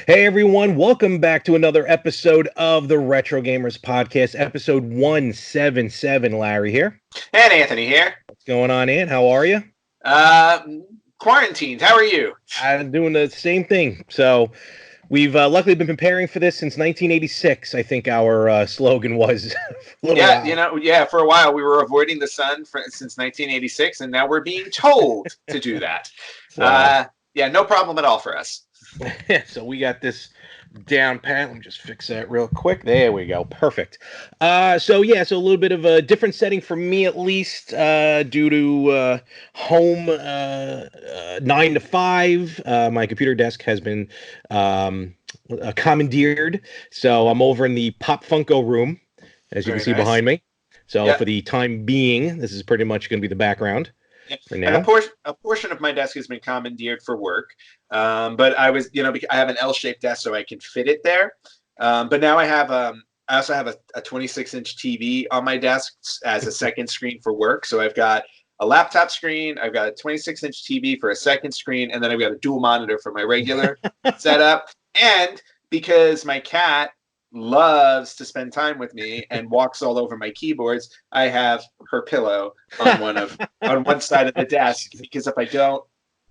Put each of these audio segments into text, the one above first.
Hey everyone, welcome back to another episode of the Retro Gamers Podcast, episode 177. Larry here. And Anthony here. What's going on, Ant? How are you? Quarantined. How are you? I'm doing the same thing. So we've luckily been preparing for this since 1986. I think our slogan was. For a while we were avoiding the sun since 1986, and now we're being told to do that. Wow. No problem at all for us. So we got this down pat. Let me just fix that real quick. There we go. Perfect. So a little bit of a different setting for me, at least, due to home 9 to 5. My computer desk has been commandeered, so I'm over in the Pop Funko room, as you can see behind me. So for the time being, this is pretty much going to be the background. And a portion of my desk has been commandeered for work, but I have an L-shaped desk, so I can fit it there. But now I also have a 26-inch TV on my desk as a second screen for work. So I've got a laptop screen, I've got a 26-inch TV for a second screen, and then I've got a dual monitor for my regular setup. And because my cat loves to spend time with me and walks all over my keyboards, I have her pillow on one side of the desk, because if I don't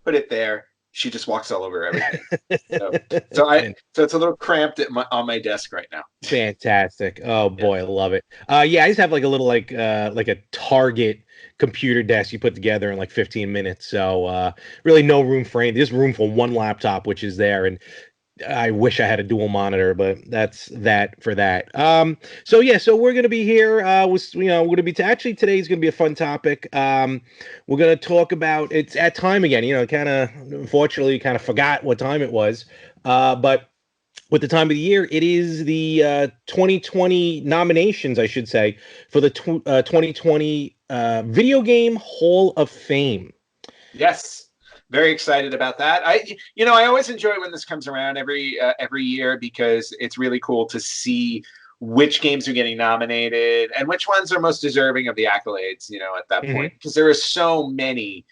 put it there, she just walks all over everything. So it's a little cramped on my desk right now. Fantastic. Oh boy, I love it. I just have like a little like a Target computer desk you put together in like 15 minutes. So really no room for anything. There's room for one laptop, which is there, and I wish I had a dual monitor, but that's that for that. So we're gonna be here. We're gonna be actually today's gonna be a fun topic. We're gonna talk about it's at time again. Unfortunately, kind of forgot what time it was. But with the time of the year, it is the 2020 nominations, I should say, for the 2020 Video Game Hall of Fame. Yes. Very excited about that. I always enjoy when this comes around every year, because it's really cool to see which games are getting nominated and which ones are most deserving of the accolades. At that point, because there are so many.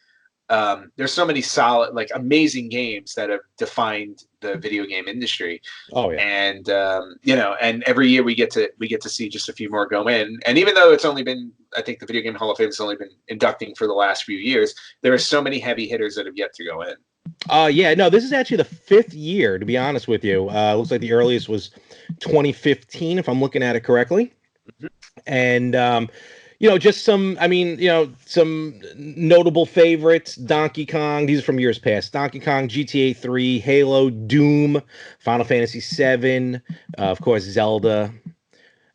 There's so many solid, like, amazing games that have defined the video game industry. Oh yeah. And and every year we get to see just a few more go in. And even though it's only been, I think the Video Game Hall of Fame has only been inducting for the last few years, there are so many heavy hitters that have yet to go in. This is actually the 5th year, to be honest with you. Looks like the earliest was 2015, if I'm looking at it correctly. Mm-hmm. And just some notable favorites. Donkey Kong, these are from years past. Donkey Kong, GTA 3, Halo, Doom, Final Fantasy 7, of course, Zelda,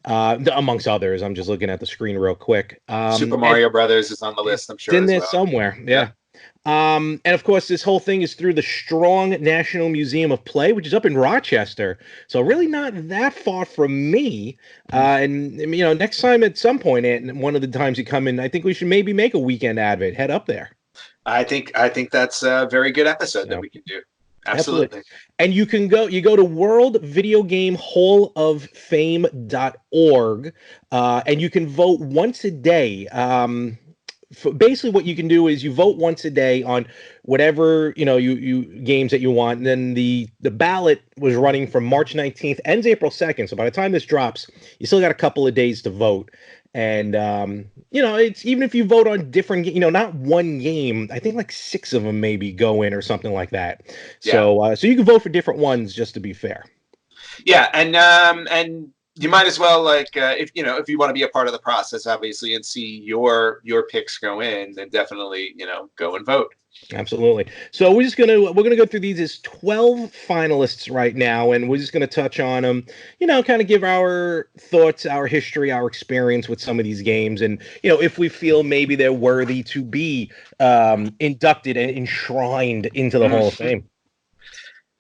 amongst others. I'm just looking at the screen real quick. Super Mario Brothers is on the list, I'm sure. It's in there somewhere, yeah. And of course, this whole thing is through the Strong National Museum of Play, which is up in Rochester. So really not that far from me. And next time at some point, and one of the times you come in, I think we should maybe make a weekend advert. Head up there. I think that's a very good episode that we can do. Absolutely. And you go to worldvideogamehalloffame.org, and you can vote once a day. Basically what you can do is you vote once a day on whatever you games that you want, and then the ballot was running from March 19th, ends April 2nd, so by the time this drops you still got a couple of days to vote. And it's even if you vote on different not one game, I think like 6 of them maybe go in or something like that. So you can vote for different ones, just to be fair. And you might as well, if you want to be a part of the process, obviously, and see your picks go in, then definitely go and vote. Absolutely. So we're gonna go through these as 12 finalists right now, and we're just gonna touch on them. Kind of give our thoughts, our history, our experience with some of these games, and if we feel maybe they're worthy to be inducted and enshrined into the Hall of Fame.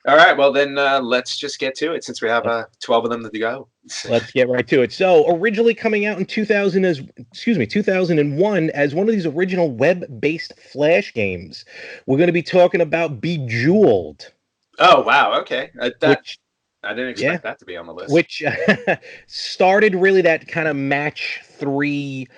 All right, well then let's just get to it, since we have 12 of them to go. Let's get right to it. So, originally coming out in 2001 as one of these original web-based Flash games, we're going to be talking about Bejeweled. Oh wow, okay. I didn't expect that to be on the list. Which started really that kind of match 3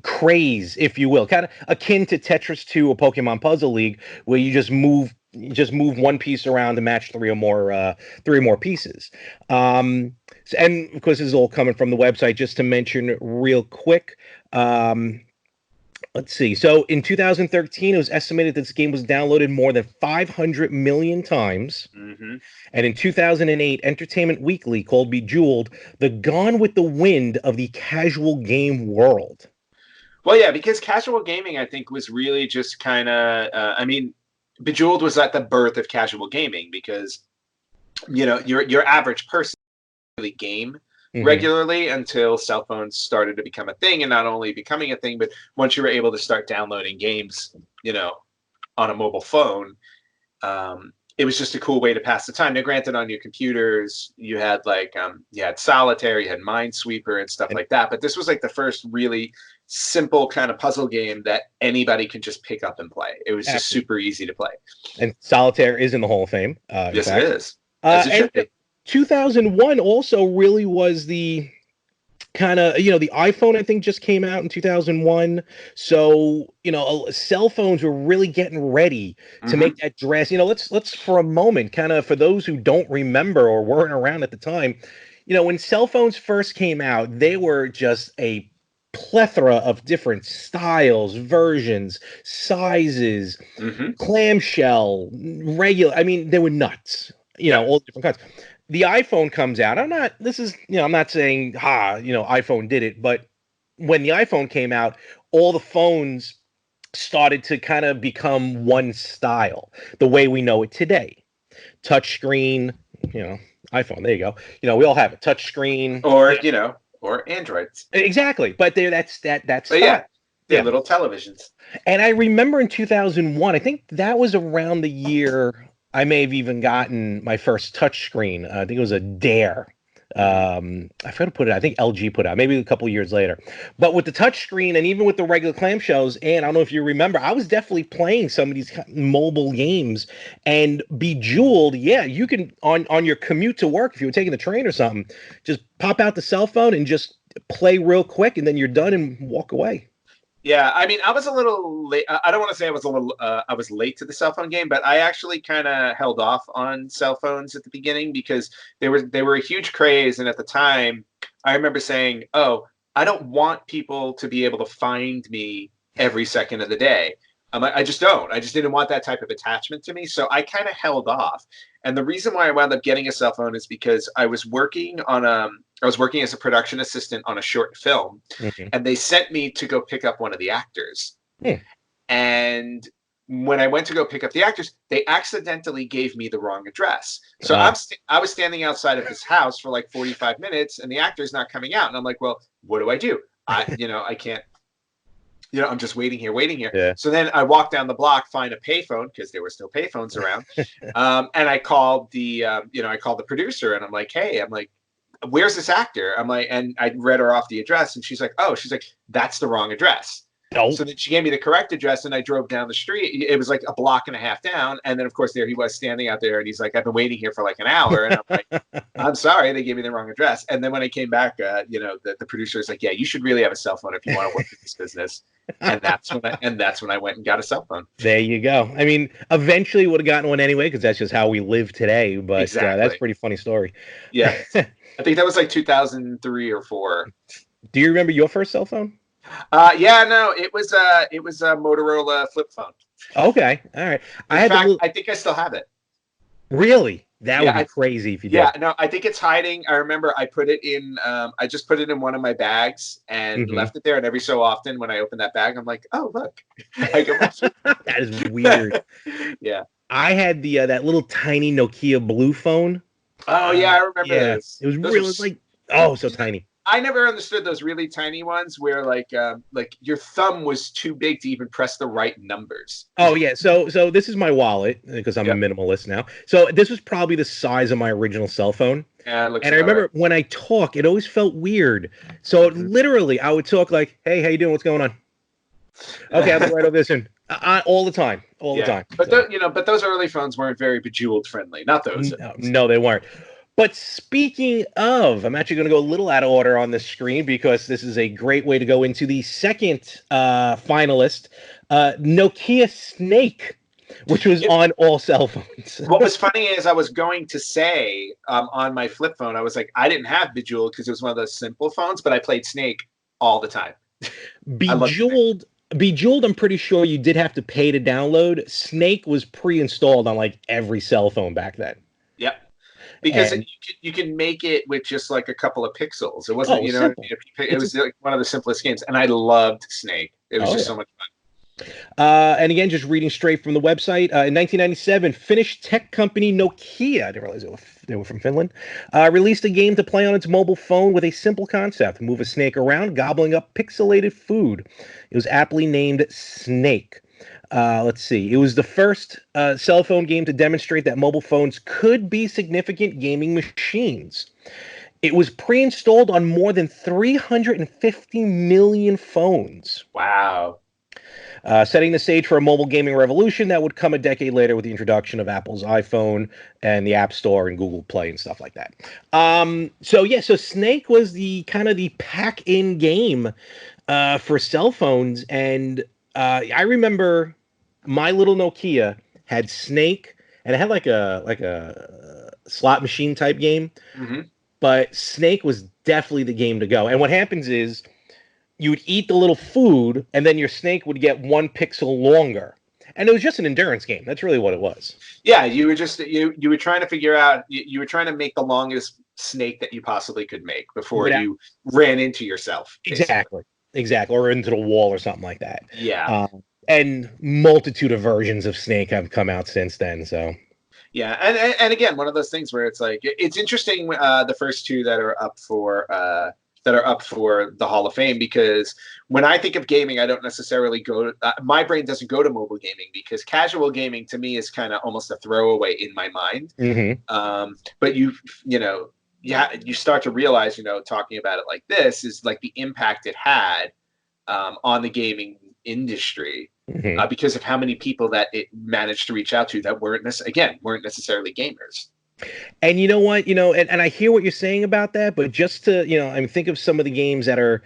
craze, if you will, kind of akin to Tetris 2 or Pokemon Puzzle League, where you just move one piece around to match three or more pieces. And of course, this is all coming from the website. Just to mention real quick. Let's see. So in 2013, it was estimated that this game was downloaded more than 500 million times. Mm-hmm. And in 2008, Entertainment Weekly called Bejeweled the Gone with the Wind of the casual game world. Well, yeah, because casual gaming, I think, was really just kind of, I mean, Bejeweled was at the birth of casual gaming because, your average person really game regularly until cell phones started to become a thing, and not only becoming a thing, but once you were able to start downloading games, on a mobile phone, it was just a cool way to pass the time. Now, granted, on your computers, you had you had Solitaire, you had Minesweeper and stuff like that, but this was like the first really simple kind of puzzle game that anybody could just pick up and play. It was just super easy to play. And Solitaire is in the Hall of Fame. Yes, it is. As it should be. 2001 also really was the kind of, the iPhone, I think, just came out in 2001. So, cell phones were really getting ready to make that dress. Let's for a moment, kind of, for those who don't remember or weren't around at the time, when cell phones first came out, they were just a plethora of different styles, versions, sizes, clamshell, regular. I mean, they were nuts, all different kinds. The iPhone comes out. I'm not saying, iPhone did it, but when the iPhone came out, all the phones started to kind of become one style, the way we know it today. Touchscreen, iPhone, there you go. We all have a touchscreen. Or Androids. Exactly. But that's they're little televisions. And I remember in 2001, I think that was around the year I may have even gotten my first touchscreen. I think it was a Dare. I forgot to put it. I think LG put it out, maybe a couple of years later. But with the touchscreen and even with the regular clamshells, and I don't know if you remember, I was definitely playing some of these mobile games. And Bejeweled, you can on your commute to work, if you were taking the train or something, just pop out the cell phone and just play real quick, and then you're done and walk away. Yeah, I mean, I was a little late. I don't want to say I was late to the cell phone game, but I actually kind of held off on cell phones at the beginning because they were a huge craze. And at the time, I remember saying, oh, I don't want people to be able to find me every second of the day. I just don't. I just didn't want that type of attachment to me. So I kind of held off. And the reason why I wound up getting a cell phone is because I was working as a production assistant on a short film, and they sent me to go pick up one of the actors. And when I went to go pick up the actors, they accidentally gave me the wrong address. So I was standing outside of his house for like 45 minutes, and the actor's not coming out. And I'm like, well, what do I do? I can't. I'm just waiting here. Yeah. So then I walked down the block, find a payphone because there was no payphones around, and I called the producer, and I'm like, hey, where's this actor? I'm like, and I read her off the address, and she's like, that's the wrong address. Oh. So then she gave me the correct address, and I drove down the street. It was like a block and a half down, and then of course there he was standing out there, and he's like, I've been waiting here for like an hour, and I'm like, I'm sorry, they gave me the wrong address. And then when I came back, the producer was like, yeah, you should really have a cell phone if you want to work in this business. And that's when I went and got a cell phone. There you go. I mean, eventually would have gotten one anyway because that's just how we live today. But exactly. That's a pretty funny story. Yeah, I think that was like 2003 or 4. Do you remember your first cell phone? It was a Motorola flip phone. Okay, all right. I think I still have it. Really? That would be crazy if you did. Yeah, no, I think it's hiding. I remember I put it in. I just put it in one of my bags and left it there. And every so often, when I open that bag, I'm like, oh look. That is weird. Yeah. I had that little tiny Nokia blue phone. Oh yeah, I remember this. It was so tiny. I never understood those really tiny ones where like your thumb was too big to even press the right numbers. Oh yeah, so this is my wallet because I'm a minimalist now. So this was probably the size of my original cell phone. Yeah, it looks and I remember when I talk, it always felt weird. So literally, I would talk like, "Hey, how you doing? What's going on?" Okay, I'll be right over this and all the time. The time. But but those early phones weren't very Bejeweled friendly. Not those. No, they weren't. But speaking of, I'm actually going to go a little out of order on this screen because this is a great way to go into the second finalist, Nokia Snake, which was on all cell phones. What was funny is I was going to say on my flip phone, I was like, I didn't have Bejeweled because it was one of those simple phones, but I played Snake all the time. I love Bejeweled, Bejeweled, I'm pretty sure you did have to pay to download. Snake was pre-installed on like every cell phone back then. Yep. Because And you can make it with just like a couple of pixels. It wasn't, you know, simple. it was like one of the simplest games, and I loved Snake. It was just so much fun. And again, just reading straight from the website, in 1997, Finnish tech company Nokia, I didn't realize they were from Finland, released a game to play on its mobile phone with a simple concept: move a snake around, gobbling up pixelated food. It was aptly named Snake. Let's see. It was the first cell phone game to demonstrate that mobile phones could be significant gaming machines. It was pre-installed on more than 350 million phones. Wow. Setting the stage for a mobile gaming revolution that would come a decade later with the introduction of Apple's iPhone and the App Store and Google Play and stuff like that. So Snake was the kind of the pack-in game for cell phones, and I remember my little Nokia had Snake, and it had like a slot machine type game, but Snake was definitely the game to go. And what happens is, you would eat the little food, and then your snake would get 1 pixel longer. And it was just an endurance game. That's really what it was. Yeah, you were just you were trying to figure out, you were trying to make the longest snake that you possibly could make before you ran into yourself. Basically. Exactly. Or into the wall or something like that. Yeah. And multitude of versions of Snake have come out since then. So. Yeah, and again, one of those things where it's like, it's interesting, the first two that are up for the Hall of Fame, because when I think of gaming, I don't necessarily go to, my brain doesn't go to mobile gaming, because casual gaming to me is kind of almost a throwaway in my mind. But you start to realize, talking about it like this is like the impact it had on the gaming industry, because of how many people that it managed to reach out to that weren't necessarily gamers. And you know what, and I hear what you're saying about that, but just to, I mean, think of some of the games that are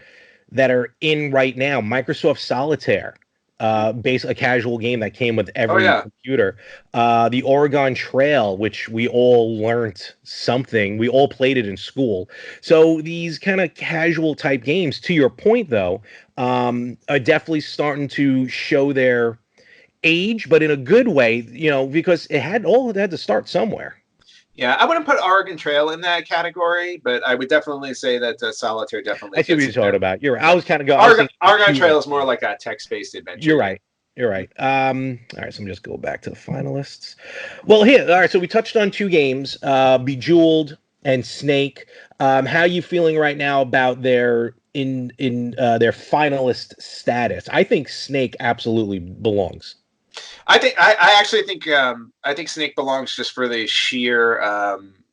in right now. Microsoft Solitaire, a casual game that came with every computer. The Oregon Trail, which we all learned something. We all played it in school. So these kind of casual type games, to your point though, are definitely starting to show their age, but in a good way, because it had to start somewhere. Yeah, I wouldn't put Oregon Trail in that category, but I would definitely say that Solitaire definitely. I see what you're talking about. You're right. I was kind of going. Oregon Trail is more like a text-based adventure. You're right. All right, so let me just go back to the finalists. Well, here, all right. So we touched on 2 games, Bejeweled and Snake. How are you feeling right now about their their finalist status? I think Snake absolutely belongs. I actually think Snake belongs just for the sheer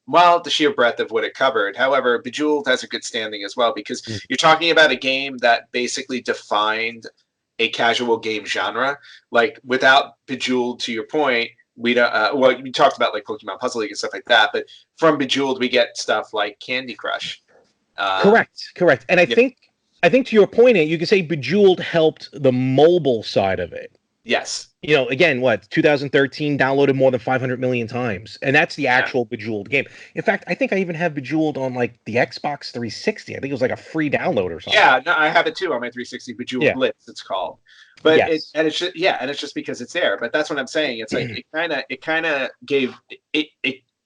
breadth of what it covered. However, Bejeweled has a good standing as well, because you're talking about a game that basically defined a casual game genre. Like, without Bejeweled, to your point, we don't. We talked about like Pokemon Puzzle League and stuff like that, but from Bejeweled we get stuff like Candy Crush. Correct. And I think to your point, you could say Bejeweled helped the mobile side of it. Yes. Again, 2013 downloaded more than 500 million times. And that's the actual Bejeweled game. In fact, I think I even have Bejeweled on like the Xbox 360. I think it was like a free download or something. Yeah, no, I have it too on my 360, Bejeweled Blitz, it's called. But it's just because it's there. But that's what I'm saying. It's like it kind of gave it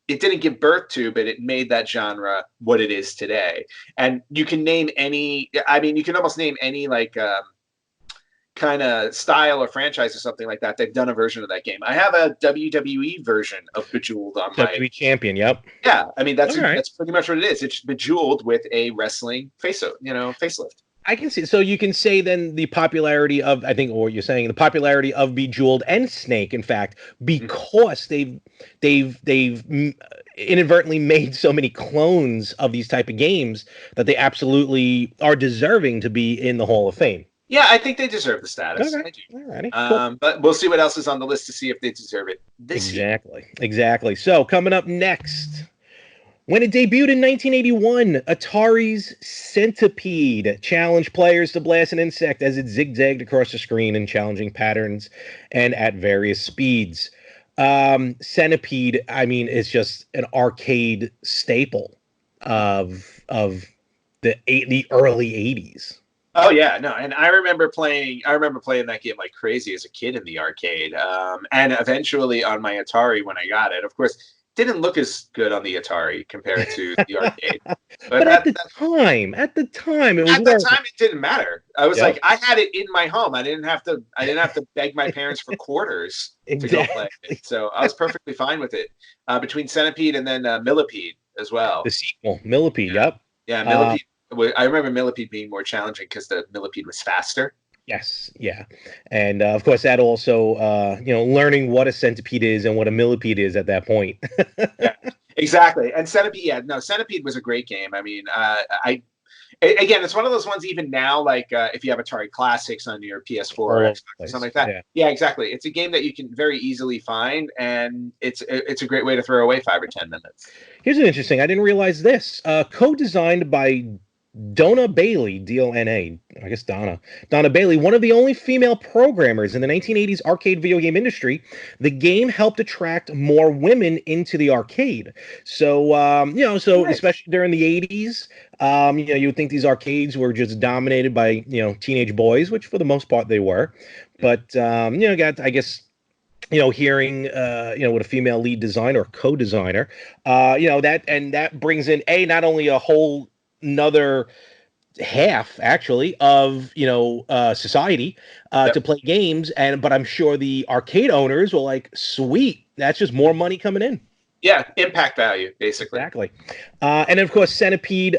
didn't give birth to, but it made that genre what it is today. And you can name any, you can almost name any like kind of style or franchise or something like that. They've done a version of that game. I have a WWE version of Bejeweled on my WWE Champion. Yep. Yeah, that's pretty much what it is. It's Bejeweled with a wrestling facelift. I can see. So you can say then the popularity of, I think, or you're saying the popularity of Bejeweled and Snake, in fact, because they've inadvertently made so many clones of these type of games that they absolutely are deserving to be in the Hall of Fame. Yeah, I think they deserve the status. Okay. Alrighty. Cool. But we'll see what else is on the list to see if they deserve it this year. Exactly. So coming up next, When it debuted in 1981, Atari's Centipede challenged players to blast an insect as it zigzagged across the screen in challenging patterns and at various speeds. Centipede, I mean, is just an arcade staple of the early 80s. Oh yeah, no, and I remember playing. I remember playing that game like crazy as a kid in the arcade, and eventually on my Atari when I got it. Of course, didn't look as good on the Atari compared to the arcade, but But at the time, it was at that worth it. time it didn't matter. I was Yep. like, I had it in my home. I didn't have to. I didn't have to beg my parents for quarters to go play Exactly. it. So I was perfectly fine with it. Between Centipede and then Millipede as well. The sequel, Millipede. Yeah, Yep. yeah, Uh, Millipede. I remember Millipede being more challenging because the Millipede was faster. yes. Yeah. And of course, that also, learning what a centipede is and what a millipede is at that point. Yeah, exactly. And Centipede, yeah, no, Centipede was a great game. I mean, again, it's one of those ones. Even now, like if you have Atari Classics on your PS4 All or over Xbox the or place. something like that, Yeah. yeah, exactly. It's a game that you can very easily find, and it's a great way to throw away 5 or 10 minutes. Here's an interesting. I didn't realize this. Co-designed by Donna Bailey, D-O-N-A, I guess Donna Bailey, one of the only female programmers in the 1980s arcade video game industry. The game helped attract more women into the arcade. So, Nice. especially during the 80s, you would think these arcades were just dominated by, teenage boys, which for the most part they were. But, I guess, hearing, with a female lead designer or co-designer, that brings in not only a whole another half actually of society to Yep. play games, but I'm sure the arcade owners were like, sweet, that's just more money coming in. Yeah, impact value, basically. Exactly. And then of course Centipede,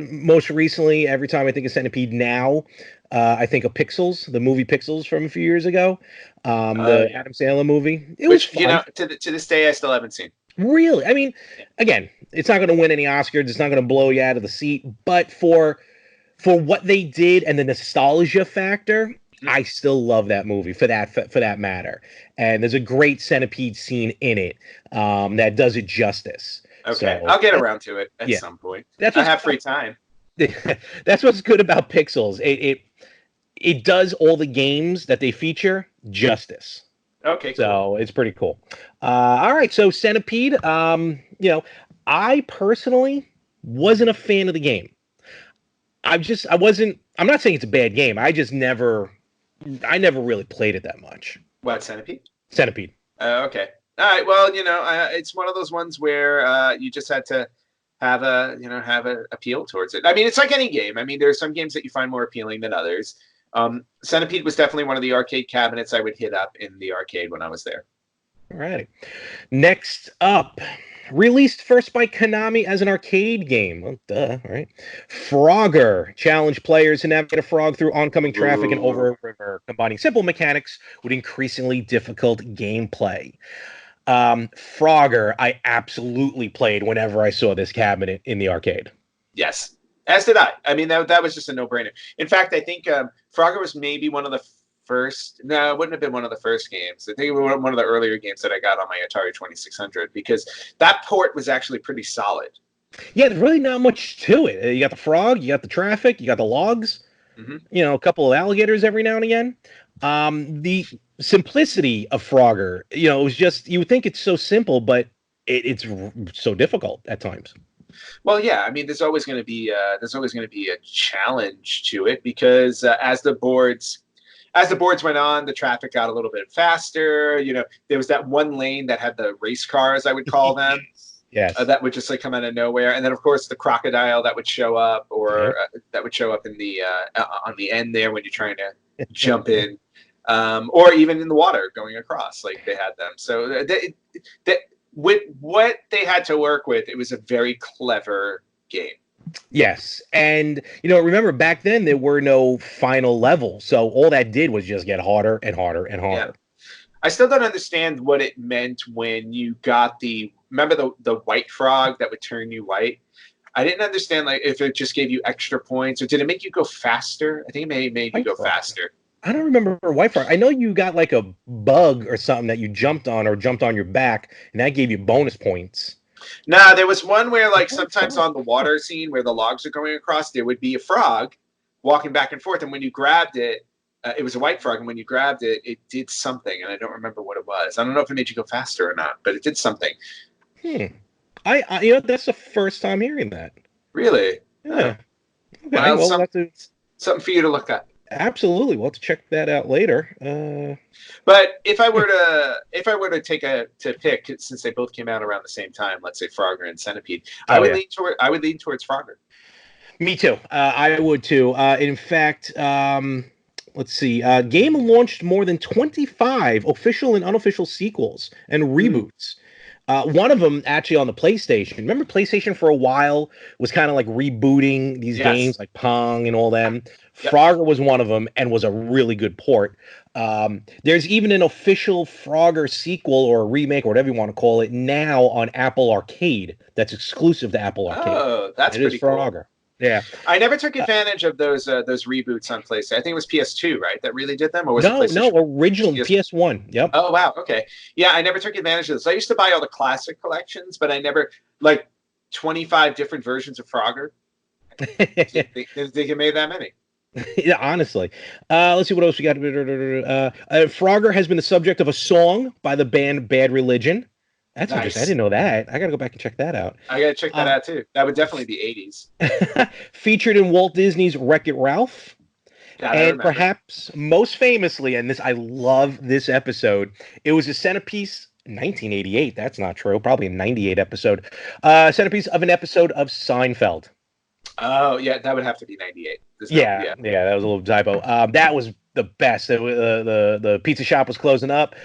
most recently, every time I think of Centipede now, I think of Pixels, the movie Pixels from a few years ago, the Yeah. Adam Sandler movie. It was Which fun. to this day I still haven't seen. Really, I mean, Yeah. again, it's not going to win any Oscars. It's not going to blow you out of the seat. But for what they did and the nostalgia factor, Mhm. I still love that movie for that matter. And there's a great Centipede scene in it that does it justice. Okay, So I'll get around to it at yeah, some point. that's I what's have free time. that's what's good about Pixels. It does all the games that they feature justice. Okay, cool. So it's pretty cool. All right, so Centipede. I personally wasn't a fan of the game. I wasn't. I'm not saying it's a bad game. I never really played it that much. What, Centipede? Centipede. Okay. All right. Well, it's one of those ones where you just had to have a appeal towards it. I mean, it's like any game. I mean, there are some games that you find more appealing than others. Centipede was definitely one of the arcade cabinets I would hit up in the arcade when I was there. All right. Next up, released first by Konami as an arcade game. Well, duh, right? Frogger challenged players to navigate a frog through oncoming traffic and over a river, combining simple mechanics with increasingly difficult gameplay. Frogger, I absolutely played whenever I saw this cabinet in the arcade. Yes, as did I. I mean, that was just a no-brainer. In fact, I think Frogger was maybe one of the first. No, it wouldn't have been one of the first games. I think it was one of the earlier games that I got on my Atari 2600 because that port was actually pretty solid. Yeah, there's really not much to it. You got the frog, you got the traffic, you got the logs, a couple of alligators every now and again. The simplicity of Frogger, it was just, you would think it's so simple, but it's so difficult at times. Well, yeah, I mean, there's always going to be a challenge to it because as the boards went on, the traffic got a little bit faster. There was that one lane that had the race cars, I would call them. Yes. That would just like come out of nowhere, and then of course the crocodile that would show up, or that would show up in the on the end there when you're trying to jump in, or even in the water going across. Like they had them, so with what they had to work with, it was a very clever game. Yes, and remember back then there were no final level, so all that did was just get harder and harder and harder. Yeah. I still don't understand what it meant when you got remember the white frog that would turn you white? I didn't understand like if it just gave you extra points or did it make you go faster? I think it made you go faster. I don't remember white frog. I know you got like a bug or something that you jumped on or jumped on your back, and that gave you bonus points. Nah, there was one where like Oh, sometimes frog. on the water scene where the logs are going across, there would be a frog walking back and forth, and when you grabbed it, it was a white frog, and when you grabbed it, it did something, and I don't remember what it was. I don't know if it made you go faster or not, but it did something. Hmm. That's the first time hearing that. Really? Oh. Yeah. Okay. Well, Well, we'll have to something for you to look at. absolutely. We'll have to check that out later. But if I were to pick, since they both came out around the same time, let's say Frogger and Centipede, Oh yeah. I would lean towards Frogger. Me too. I would too. In fact, let's see. Game launched more than 25 official and unofficial sequels and reboots. One of them actually on the PlayStation. Remember, PlayStation for a while was kind of like rebooting these Yes. games like Pong and all them. Yep. Frogger was one of them and was a really good port. There's even an official Frogger sequel or a remake or whatever you want to call it now on Apple Arcade that's exclusive to Apple Arcade. Oh, that's It is pretty cool. Frogger. Yeah. I never took advantage of those reboots on PlayStation. I think it was PS2, right? That really did them, or was it No, PlayStation? original PS1. Yep. Oh wow, okay. Yeah, I never took advantage of this. I used to buy all the classic collections, but I never like 25 different versions of Frogger. Didn't think it made that many. Yeah, honestly. Let's see what else we got. Frogger has been the subject of a song by the band Bad Religion. That's interesting. I Nice. didn't know that. I got to go back and check that out. I gotta check that out too. That would definitely be 80s. Featured in Walt Disney's Wreck-It Ralph. That I And remember. perhaps most famously, and this I love this episode, it was a centerpiece 1988. That's not true. Probably a 98 episode. Centerpiece of an episode of Seinfeld. Oh yeah, that would have to be 98. Yeah, that was a little typo. That was the best. The pizza shop was closing up.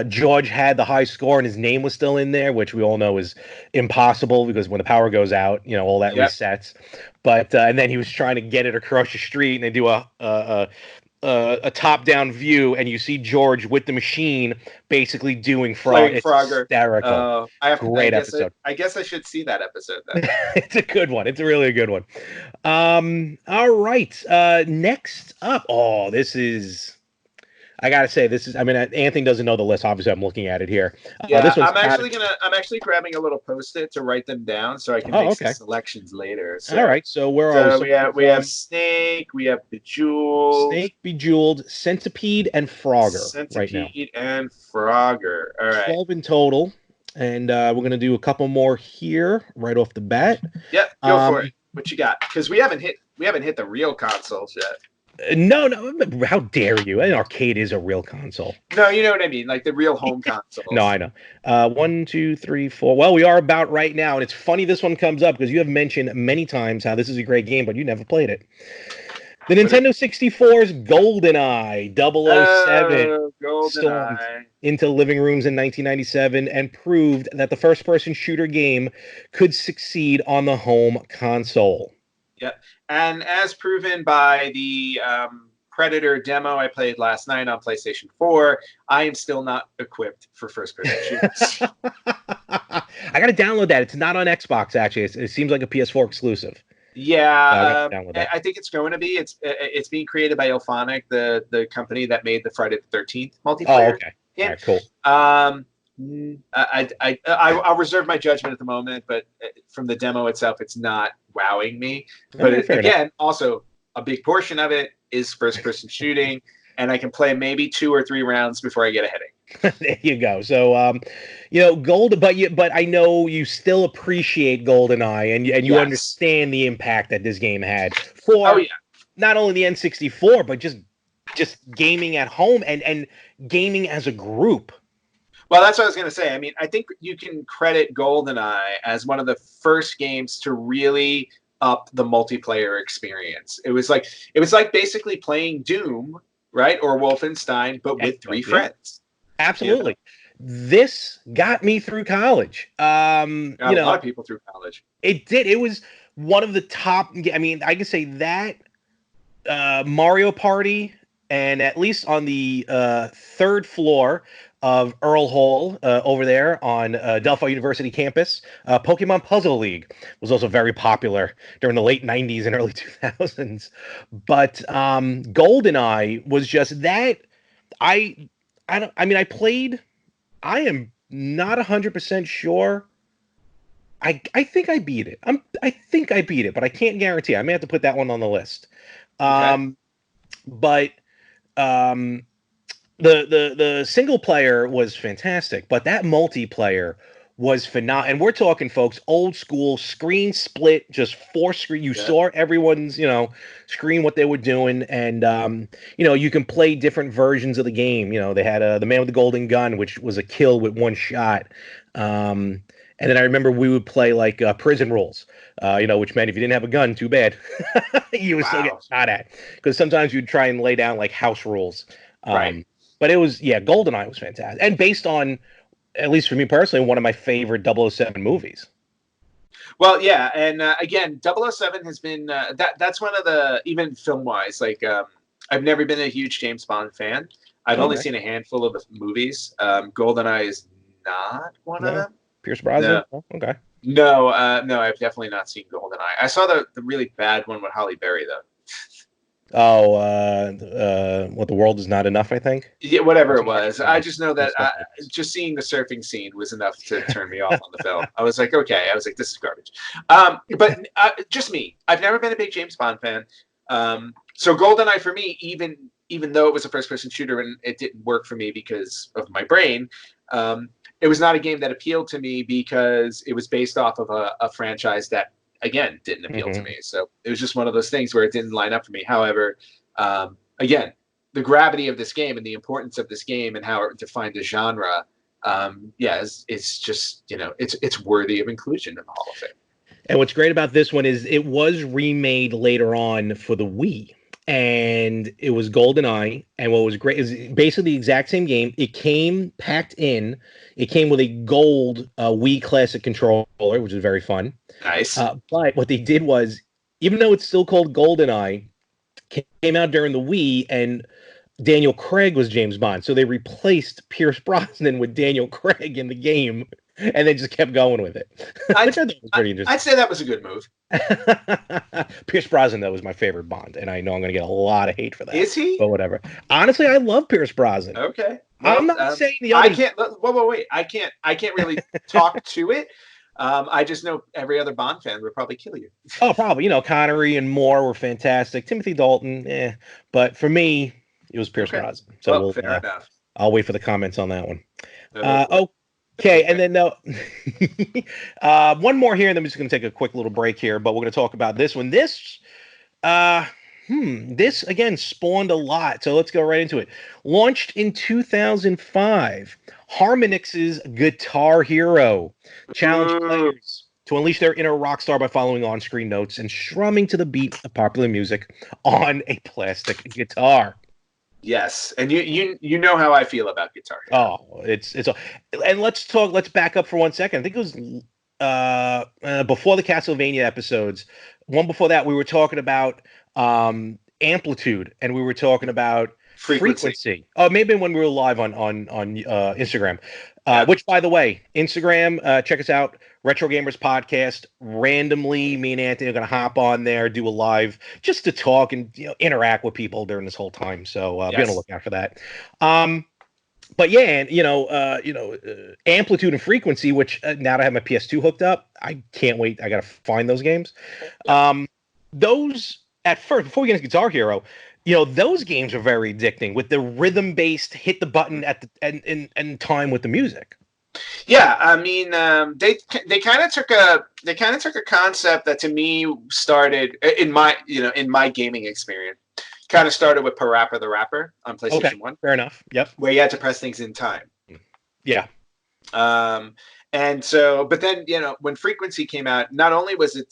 George had the high score, and his name was still in there, which we all know is impossible because when the power goes out, all that resets. But and then he was trying to get it across the street, and they do a top-down view, and you see George with the machine basically doing fraud. It's Frogger. hysterical. Great episode. I guess I should see that episode then. It's a good one. It's a really good one. All right. Next up. Oh, this is. I gotta say, this is. I mean, Anthony doesn't know the list. Obviously, I'm looking at it here. Yeah, this I'm actually grabbing a little post-it to write them down so I can make some selections later. So, all right. So where are we? We have Snake, we have Bejeweled, Centipede, and Frogger. Centipede and Frogger. All right. 12 in total, and we're gonna do a couple more here right off the bat. Yep. Go for it. What you got? Because we haven't hit the real consoles yet. No, how dare you? An arcade is a real console. No, you know what I mean, like the real home console. No, I know. 1, 2, 3, 4. Well, we are about right now, and it's funny this one comes up because you have mentioned many times how this is a great game, but you never played it. The Nintendo 64's GoldenEye 007 stormed into living rooms in 1997 and proved that the first-person shooter game could succeed on the home console. Yep. And as proven by the Predator demo I played last night on PlayStation 4, I am still not equipped for first-person shooters. I got to download that. It's not on Xbox, actually. It seems like a PS4 exclusive. Yeah, I think it's going to be. It's being created by Ilphonic, the company that made the Friday the 13th multiplayer. Oh, okay. All right, cool. I'll reserve my judgment at the moment, but from the demo itself, it's not wowing me. But again, also a big portion of it is first-person shooting, and I can play maybe 2 or 3 rounds before I get a headache. There you go. So, but I know you still appreciate GoldenEye, and you understand the impact that this game had for not only the N64, but just gaming at home and gaming as a group. Well, that's what I was going to say. I mean, I think you can credit GoldenEye as one of the first games to really up the multiplayer experience. It was like basically playing Doom, right, or Wolfenstein, but with 3 friends. Absolutely. This got me through college. A lot of people through college. It did. It was one of the top. I mean, I can say that Mario Party, and at least on the 3rd floor of Earl Hall over there on Delphi University campus. Pokemon Puzzle League was also very popular during the late 90s and early 2000s. But GoldenEye was just that. I am not 100% sure I think I beat it. I think I beat it, but I can't guarantee. I may have to put that one on the list. Okay. But um, the single player was fantastic, but that multiplayer was phenomenal. And we're talking, folks, old school screen split, just four screen. You Yeah. saw everyone's, screen what they were doing, and you can play different versions of the game. They had the man with the golden gun, which was a kill with one shot. Um, and then I remember we would play like prison rules, which meant if you didn't have a gun, too bad, you would still get Wow. shot at. Because sometimes you'd try and lay down like house rules. Right. But it was, yeah, GoldenEye was fantastic. And based on, at least for me personally, one of my favorite 007 movies. Well, yeah, and again, 007 has been that's one of the, even film wise, like I've never been a huge James Bond fan. I've only Okay. seen a handful of movies. GoldenEye is not one of No. them. Pierce Brosnan? No, Oh, okay. no, I've definitely not seen GoldenEye. I saw the really bad one with Halle Berry though. Oh, what, the world is not enough, I think. Yeah, whatever That's it what I was. remember. I just know that just seeing the surfing scene was enough to turn me off on the film. I was like, okay. I was like, this is garbage. But just me. I've never been a big James Bond fan. So GoldenEye for me, even though it was a first-person shooter and it didn't work for me because of my brain, it was not a game that appealed to me because it was based off of a franchise that, again, didn't appeal to me. So it was just one of those things where it didn't line up for me. However, again, the gravity of this game and the importance of this game and how it defined the genre, it's just, it's worthy of inclusion in the Hall of Fame. And what's great about this one is it was remade later on for the Wii. And it was GoldenEye. And what was great is basically the exact same game. It came packed in. It came with a gold Wii Classic controller, which is very fun. Nice. But what they did was, even though it's still called GoldenEye, came out during the Wii, and Daniel Craig was James Bond. So they replaced Pierce Brosnan with Daniel Craig in the game, and then just kept going with it, which I thought was pretty interesting. I'd say that was a good move. Pierce Brosnan, though, was my favorite Bond, and I know I'm going to get a lot of hate for that. Is he? But whatever. Honestly, I love Pierce Brosnan. Okay. Well, I'm not saying the other. I can't. Wait. I can't really talk to it. I just know every other Bond fan would probably kill you. Oh, probably. Connery and Moore were fantastic. Timothy Dalton, but for me, it was Pierce Brosnan. So fair enough. I'll wait for the comments on that one. Oh, okay, and then one more here, and then we're just going to take a quick little break here. But we're going to talk about this one. This again spawned a lot. So let's go right into it. Launched in 2005, Harmonix's Guitar Hero challenged players to unleash their inner rock star by following on-screen notes and strumming to the beat of popular music on a plastic guitar. Yes, and you know how I feel about Guitar Hero. Oh, it's and let's back up for 1 second. I think it was before the Castlevania episodes. One before that, we were talking about amplitude, and we were talking about frequency. Oh, maybe when we were live on Instagram. Which, by the way, Instagram, check us out, Retro Gamers Podcast. Randomly, me and Anthony are going to hop on there, do a live, just to talk and interact with people during this whole time. So be on the lookout for that. But yeah, and amplitude and frequency, which now that I have my PS2 hooked up, I can't wait. I got to find those games. Those at first, before we get into Guitar Hero, those games are very addicting with the rhythm-based hit the button at the and time with the music. Yeah, I mean, they kind of took a concept that to me started in my gaming experience. Kind of started with Parappa the Rapper on PlayStation 1. Fair enough. Yep. Where you had to press things in time. Yeah. And so, but then, when Frequency came out, not only was it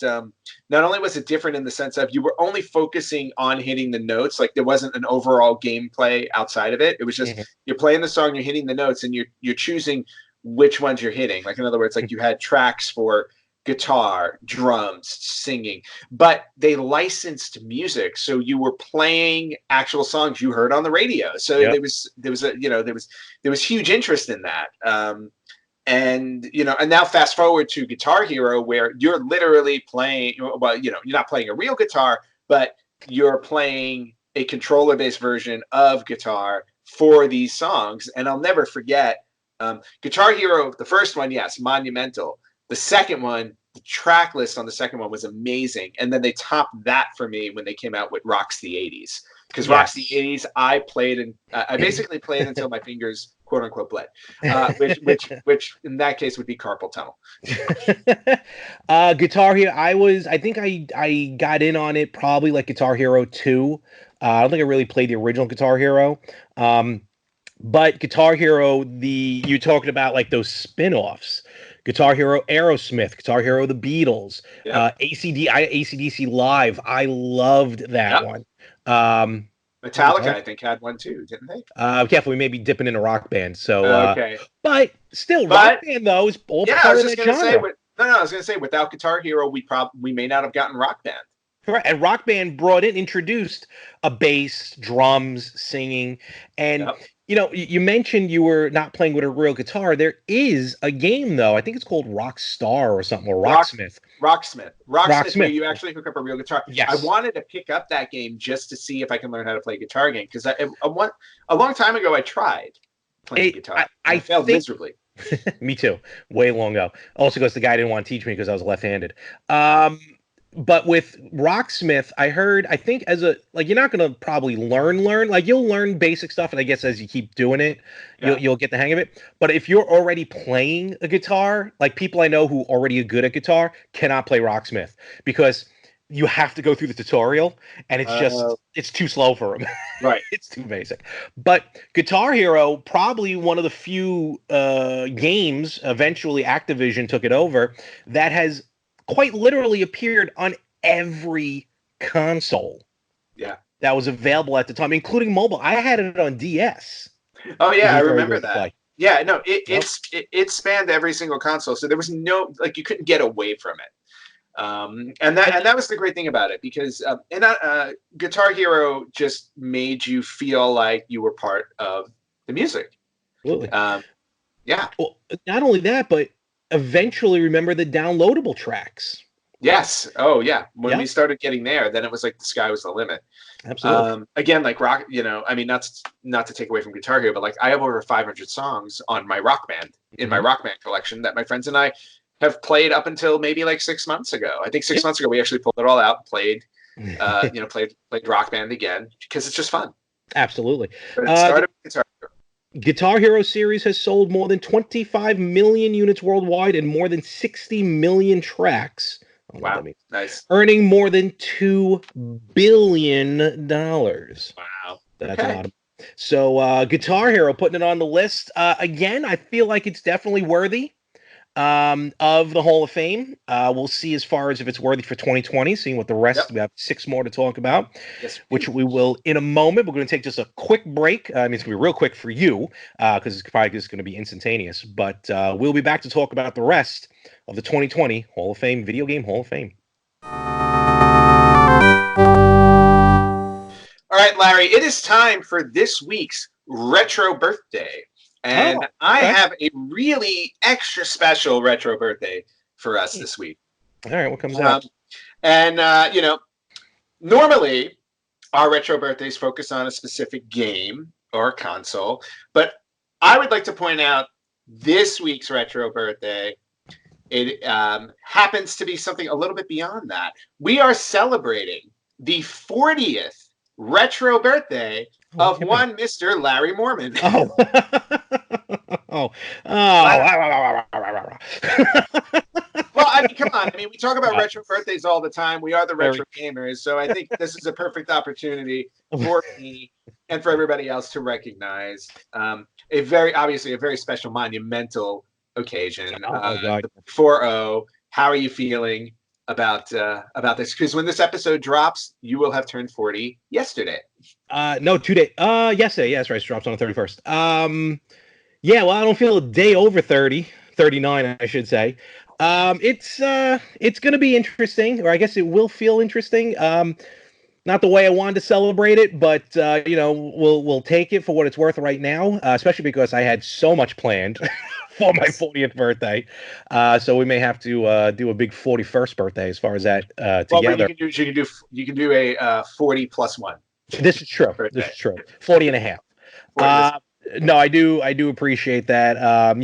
different in the sense of you were only focusing on hitting the notes, like there wasn't an overall gameplay outside of it. It was just you're playing the song, you're hitting the notes, and you're choosing which ones you're hitting. Like in other words, like you had tracks for guitar, drums, singing, but they licensed music, so you were playing actual songs you heard on the radio. So there was huge interest in that. And now fast forward to Guitar Hero, where you're literally playing. Well, you're not playing a real guitar, but you're playing a controller-based version of guitar for these songs. And I'll never forget Guitar Hero, the first one, yes, monumental. The second one, track list on the second one was amazing, and then they topped that for me when they came out with Rocks the '80s. Because Rocks the '80s, I played and I basically played until my fingers quote unquote bled, which in that case would be carpal tunnel. Guitar Hero. I think I got in on it probably like Guitar Hero 2. I don't think I really played the original Guitar Hero. But Guitar Hero, you talking about like those spin-offs. Guitar Hero Aerosmith, Guitar Hero The Beatles, Yep. AC/DC Live. I loved that one. Metallica, I think, had one too, didn't they? Careful, we may be dipping into Rock Band. So, okay. But still, Rock Band though is all part of that genre. I was gonna say, without Guitar Hero, we may not have gotten Rock Band. Right, and Rock Band introduced a bass, drums, singing, and you mentioned you were not playing with a real guitar. There is a game though. I think it's called Rockstar or something, or Rocksmith. Rocksmith, where you actually hook up a real guitar. Yes. I wanted to pick up that game just to see if I can learn how to play guitar again, because a long time ago I tried playing guitar. I failed miserably. Me too. Way long ago. Also, because the guy didn't want to teach me because I was left-handed. But with Rocksmith, I think you're not going to probably learn, like you'll learn basic stuff. And I guess as you keep doing it, you'll get the hang of it. But if you're already playing a guitar, like people I know who already are good at guitar cannot play Rocksmith because you have to go through the tutorial and it's too slow for them. Right. It's too basic. But Guitar Hero, probably one of the few games, eventually Activision took it over, that has quite literally appeared on every console. Yeah. That was available at the time, including mobile. I had it on DS. Oh yeah, I remember that. Yeah, no, it spanned every single console, so there was no you couldn't get away from it. And that was the great thing about it, because Guitar Hero just made you feel like you were part of the music. Absolutely. Yeah. Well, not only that, but eventually remember the downloadable tracks. Yes. Oh yeah. When we started getting there, then it was like the sky was the limit. Absolutely. Again, like rock, I mean, not to take away from Guitar Hero, but like I have over 500 songs on my Rock Band, in my Rock Band collection, that my friends and I have played up until maybe like 6 months ago. I think 6 months ago we actually pulled it all out and played played Rock Band again, because it's just fun. Absolutely. But it started with Guitar Hero. Guitar Hero series has sold more than 25 million units worldwide and more than 60 million tracks. Wow, nice. Earning more than $2 billion. Wow. That's a lot of. So Guitar Hero, putting it on the list. Again, I feel like it's definitely worthy of the Hall of Fame. We'll see as far as if it's worthy for 2020, seeing what the rest, we have 6 more to talk about, which we will in a moment. We're going to take just a quick break. I mean, it's going to be real quick for you because it's probably just going to be instantaneous, but we'll be back to talk about the rest of the 2020 Hall of Fame, Video Game Hall of Fame. All right, Larry, it is time for this week's retro birthday. And I have a really extra special retro birthday for us this week. All right, what comes out? Normally our retro birthdays focus on a specific game or console, but I would like to point out this week's retro birthday. It happens to be something a little bit beyond that. We are celebrating the 40th retro birthday of one Mr. Larry Mormon. Well, I mean, come on. I mean, we talk about retro birthdays all the time. We are the retro gamers, so I think this is a perfect opportunity for me and for everybody else to recognize obviously a very special, monumental occasion. 4-0. How are you feeling about this? Because when this episode drops, you will have turned 40 yesterday. No, 2 days. Yesterday. Yeah, that's right. It drops on the 31st. Yeah, well, I don't feel a day over 39, I should say. It's going to be interesting, or I guess it will feel interesting. Not the way I wanted to celebrate it, but we'll take it for what it's worth right now, especially because I had so much planned for my 40th birthday. So we may have to do a big 41st birthday as far as that together. Well, you can do a 40 plus 1. This is true. Birthday. This is true. 40 and a half. No, I do appreciate that.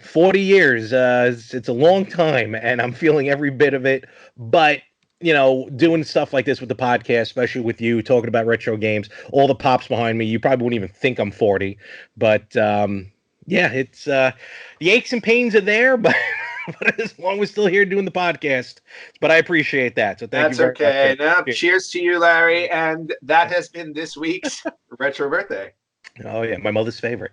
40 years. It's a long time, and I'm feeling every bit of it. But, doing stuff like this with the podcast, especially with you talking about retro games, all the pops behind me, you probably wouldn't even think I'm 40. But, yeah, it's the aches and pains are there, but, but as long as we're still here doing the podcast. But I appreciate that. So thank you That's very much. okay. Now, cheers to you, Larry. And that has been this week's retro birthday. Oh, yeah, my mother's favorite.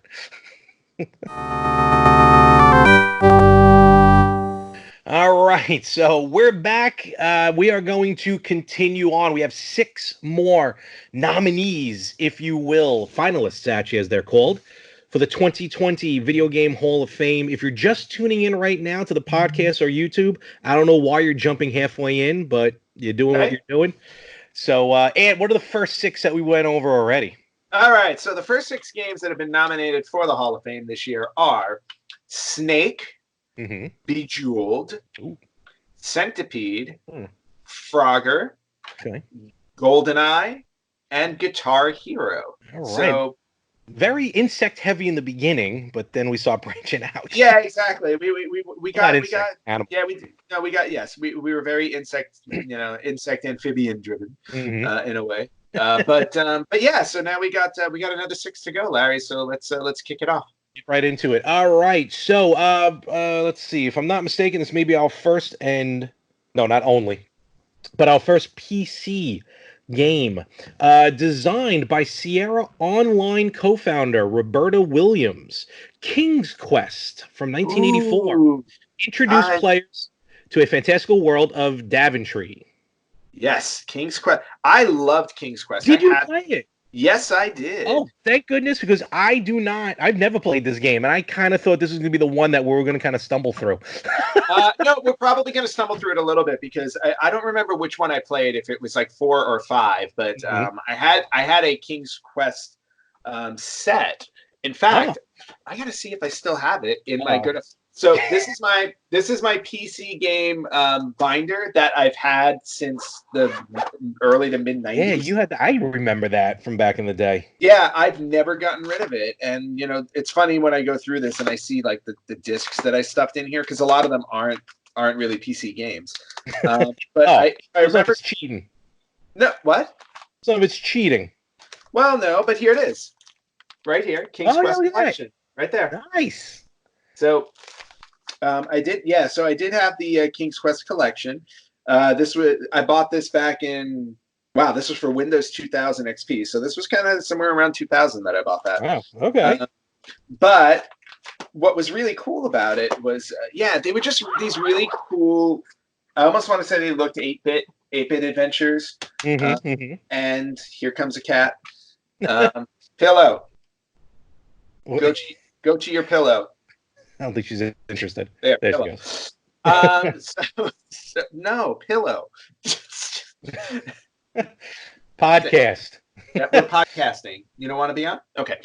All right, so we're back. We are going to continue on. We have 6 more nominees, if you will, finalists, actually, as they're called, for the 2020 Video Game Hall of Fame. If you're just tuning in right now to the podcast or YouTube, I don't know why you're jumping halfway in, but you're doing what you're doing. So, and what are the first 6 that we went over already? All right, so the first 6 games that have been nominated for the Hall of Fame this year are Snake, Bejeweled, Centipede, Frogger, GoldenEye, and Guitar Hero. All right. So very insect heavy in the beginning, but then we saw branching out. Yeah, exactly. We got we were very insect amphibian driven in a way. But yeah, so now we got another 6 to go, Larry. So let's kick it off. Get right into it. All right. So let's see. If I'm not mistaken, this may be our first not only, but our first PC game, designed by Sierra Online co-founder Roberta Williams. King's Quest from 1984 introduced players to a fantastical world of Daventry. Yes, King's Quest. I loved King's Quest. Did you play it? Yes, I did. Oh, thank goodness, because I've never played this game, and I kind of thought this was going to be the one that we were going to kind of stumble through. No, we're probably going to stumble through it a little bit, because I don't remember which one I played, if it was like 4 or 5, but I had a King's Quest set. In fact, I got to see if I still have it in my good. So this is my PC game binder that I've had since the early to mid 90s. Yeah, I remember that from back in the day. Yeah, I've never gotten rid of it, and it's funny when I go through this and I see like the discs that I stuffed in here, because a lot of them aren't really PC games. But I remember it's cheating. No, what? Some of it's cheating. Well, no, but here it is, right here, King's Quest Collection, right there. Nice. So. I did have the King's Quest collection. I bought this back in, this was for Windows 2000 XP. So this was kind of somewhere around 2000 that I bought that. Wow, okay. But what was really cool about it was, they were just these really cool, I almost want to say they looked 8-bit adventures. And here comes a cat. Pillow. Go to your pillow. I don't think she's interested. There she goes. No, pillow. Podcast. Yeah, we're podcasting. You don't want to be on? Okay.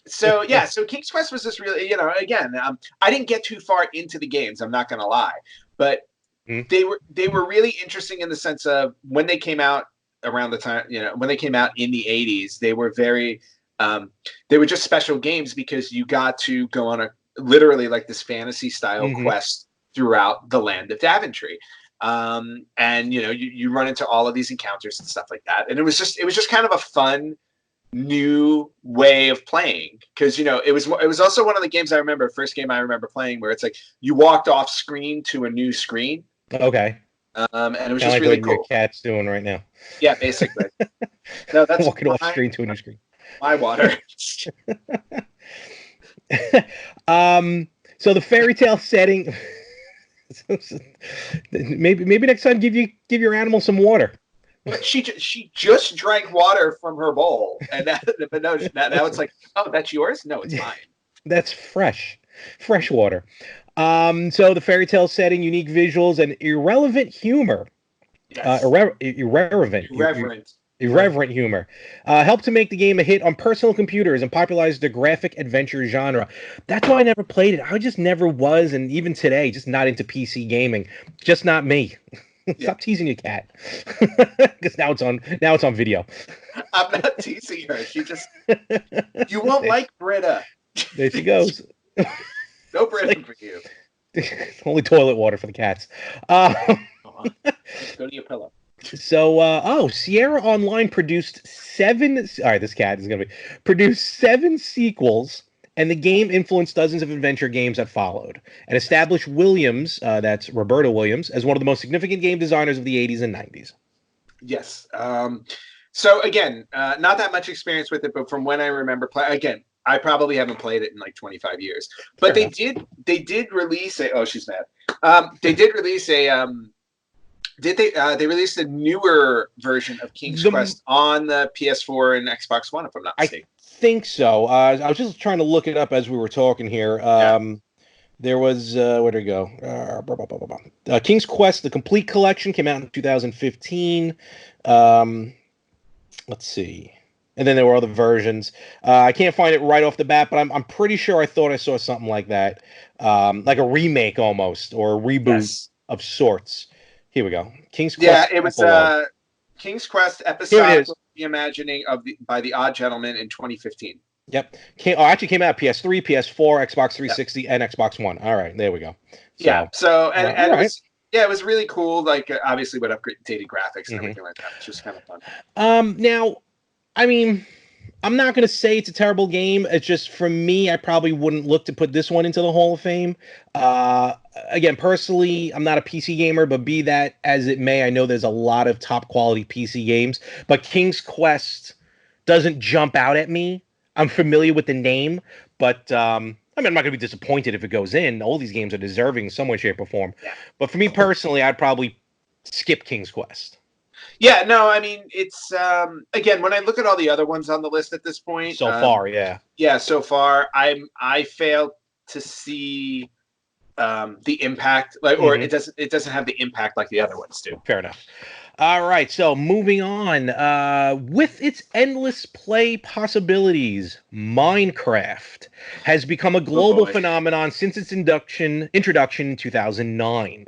So King's Quest was just really, again, I didn't get too far into the games, I'm not going to lie, but they were really interesting in the sense of when they came out around the time, when they came out in the 80s, they were very, they were just special games because you got to go on literally like this fantasy style quest throughout the land of Daventry. And you run into all of these encounters and stuff like that. And it was just kind of a fun new way of playing. Cause it was also one of the games first game I remember playing where it's like you walked off screen to a new screen. Okay. And it was just really cool. Your cat's doing right now. Yeah, basically. No, that's walking off screen to a new screen. My water. So the fairy tale setting. maybe next time give your animal some water. She just drank water from her bowl, and now it's like, oh, that's yours? No, it's mine. That's fresh water. So the fairy tale setting, unique visuals, and irrelevant humor. Yes. Irreverent humor helped to make the game a hit on personal computers and popularized the graphic adventure genre. That's why I never played it. I just never was, and even today, just not into PC gaming. Just not me. Stop teasing your cat, because now it's on video. I'm not teasing her. She just you won't like Britta. There she goes. No rhythm for you. Only toilet water for the cats. Uh, Just go to your pillow. so Sierra Online produced seven. All right, this cat is gonna be produced seven sequels, and the game influenced dozens of adventure games that followed, and established Williams, that's Roberta Williams, as one of the most significant game designers of the '80s and '90s. Yes. So again, not that much experience with it, but from when I remember play again, I probably haven't played it in like 25 years. But Fair they did release a oh she's mad. They did release a they released a newer version of King's Quest on the PS4 and Xbox One, if I'm not mistaken. I think so. I was just trying to look it up as we were talking here. There was where'd it go? King's Quest: The Complete Collection came out in 2015. Let's see. And then there were other versions. I can't find it right off the bat, but I'm pretty sure I thought I saw something like that, like a remake almost or a reboot of sorts. Here we go. King's Quest. Yeah, it was King's Quest episodic reimagining by the Odd Gentleman in 2015. Yep. Actually came out PS3, PS4, Xbox 360, and Xbox One. All right, there we go. So it was really cool. Like obviously with updated graphics and everything like that. It's just kind of fun. Now, I mean, I'm not going to say it's a terrible game. It's just for me, I probably wouldn't look to put this one into the Hall of Fame. Again, personally, I'm not a PC gamer, but be that as it may, I know there's a lot of top quality PC games, but King's Quest doesn't jump out at me. I'm familiar with the name, but I mean, I'm not going to be disappointed if it goes in. All these games are deserving in some way, shape, or form. Yeah. But for me personally, I'd probably skip King's Quest. Yeah, no, I mean, it's again, when I look at all the other ones on the list at this point, so far, so far, I failed to see the impact, like, or it doesn't have the impact like the other ones do. Fair enough. All right, so moving on. With its endless play possibilities, Minecraft has become a global phenomenon since its introduction in 2009.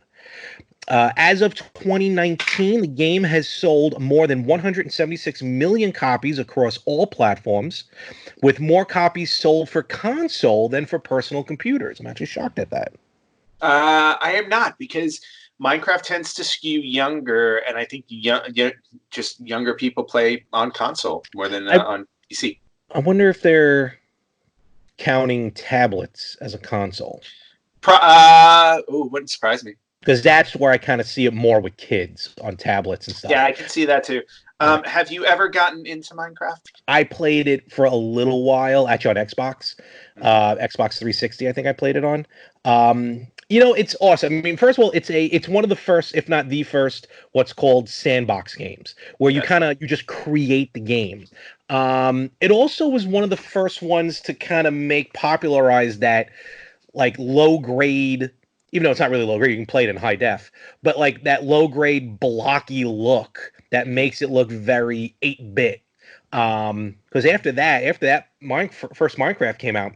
As of 2019, the game has sold more than 176 million copies across all platforms, with more copies sold for console than for personal computers. I'm actually shocked at that. I am not, because Minecraft tends to skew younger, and I think just younger people play on console more than on PC. I wonder if they're counting tablets as a console. Wouldn't surprise me. Because that's where I kind of see it more with kids on tablets and stuff. Yeah, I can see that too. Have you ever gotten into Minecraft? I played it for a little while, actually on Xbox. Xbox 360, I think I played it on. It's awesome. I mean, first of all, it's one of the first, if not the first, what's called sandbox games, where you just create the game. It also was one of the first ones to kind of popularize that, like, low grade, even though it's not really low grade, you can play it in high def, but like that low grade blocky look that makes it look very 8-bit. Because after that, first Minecraft came out,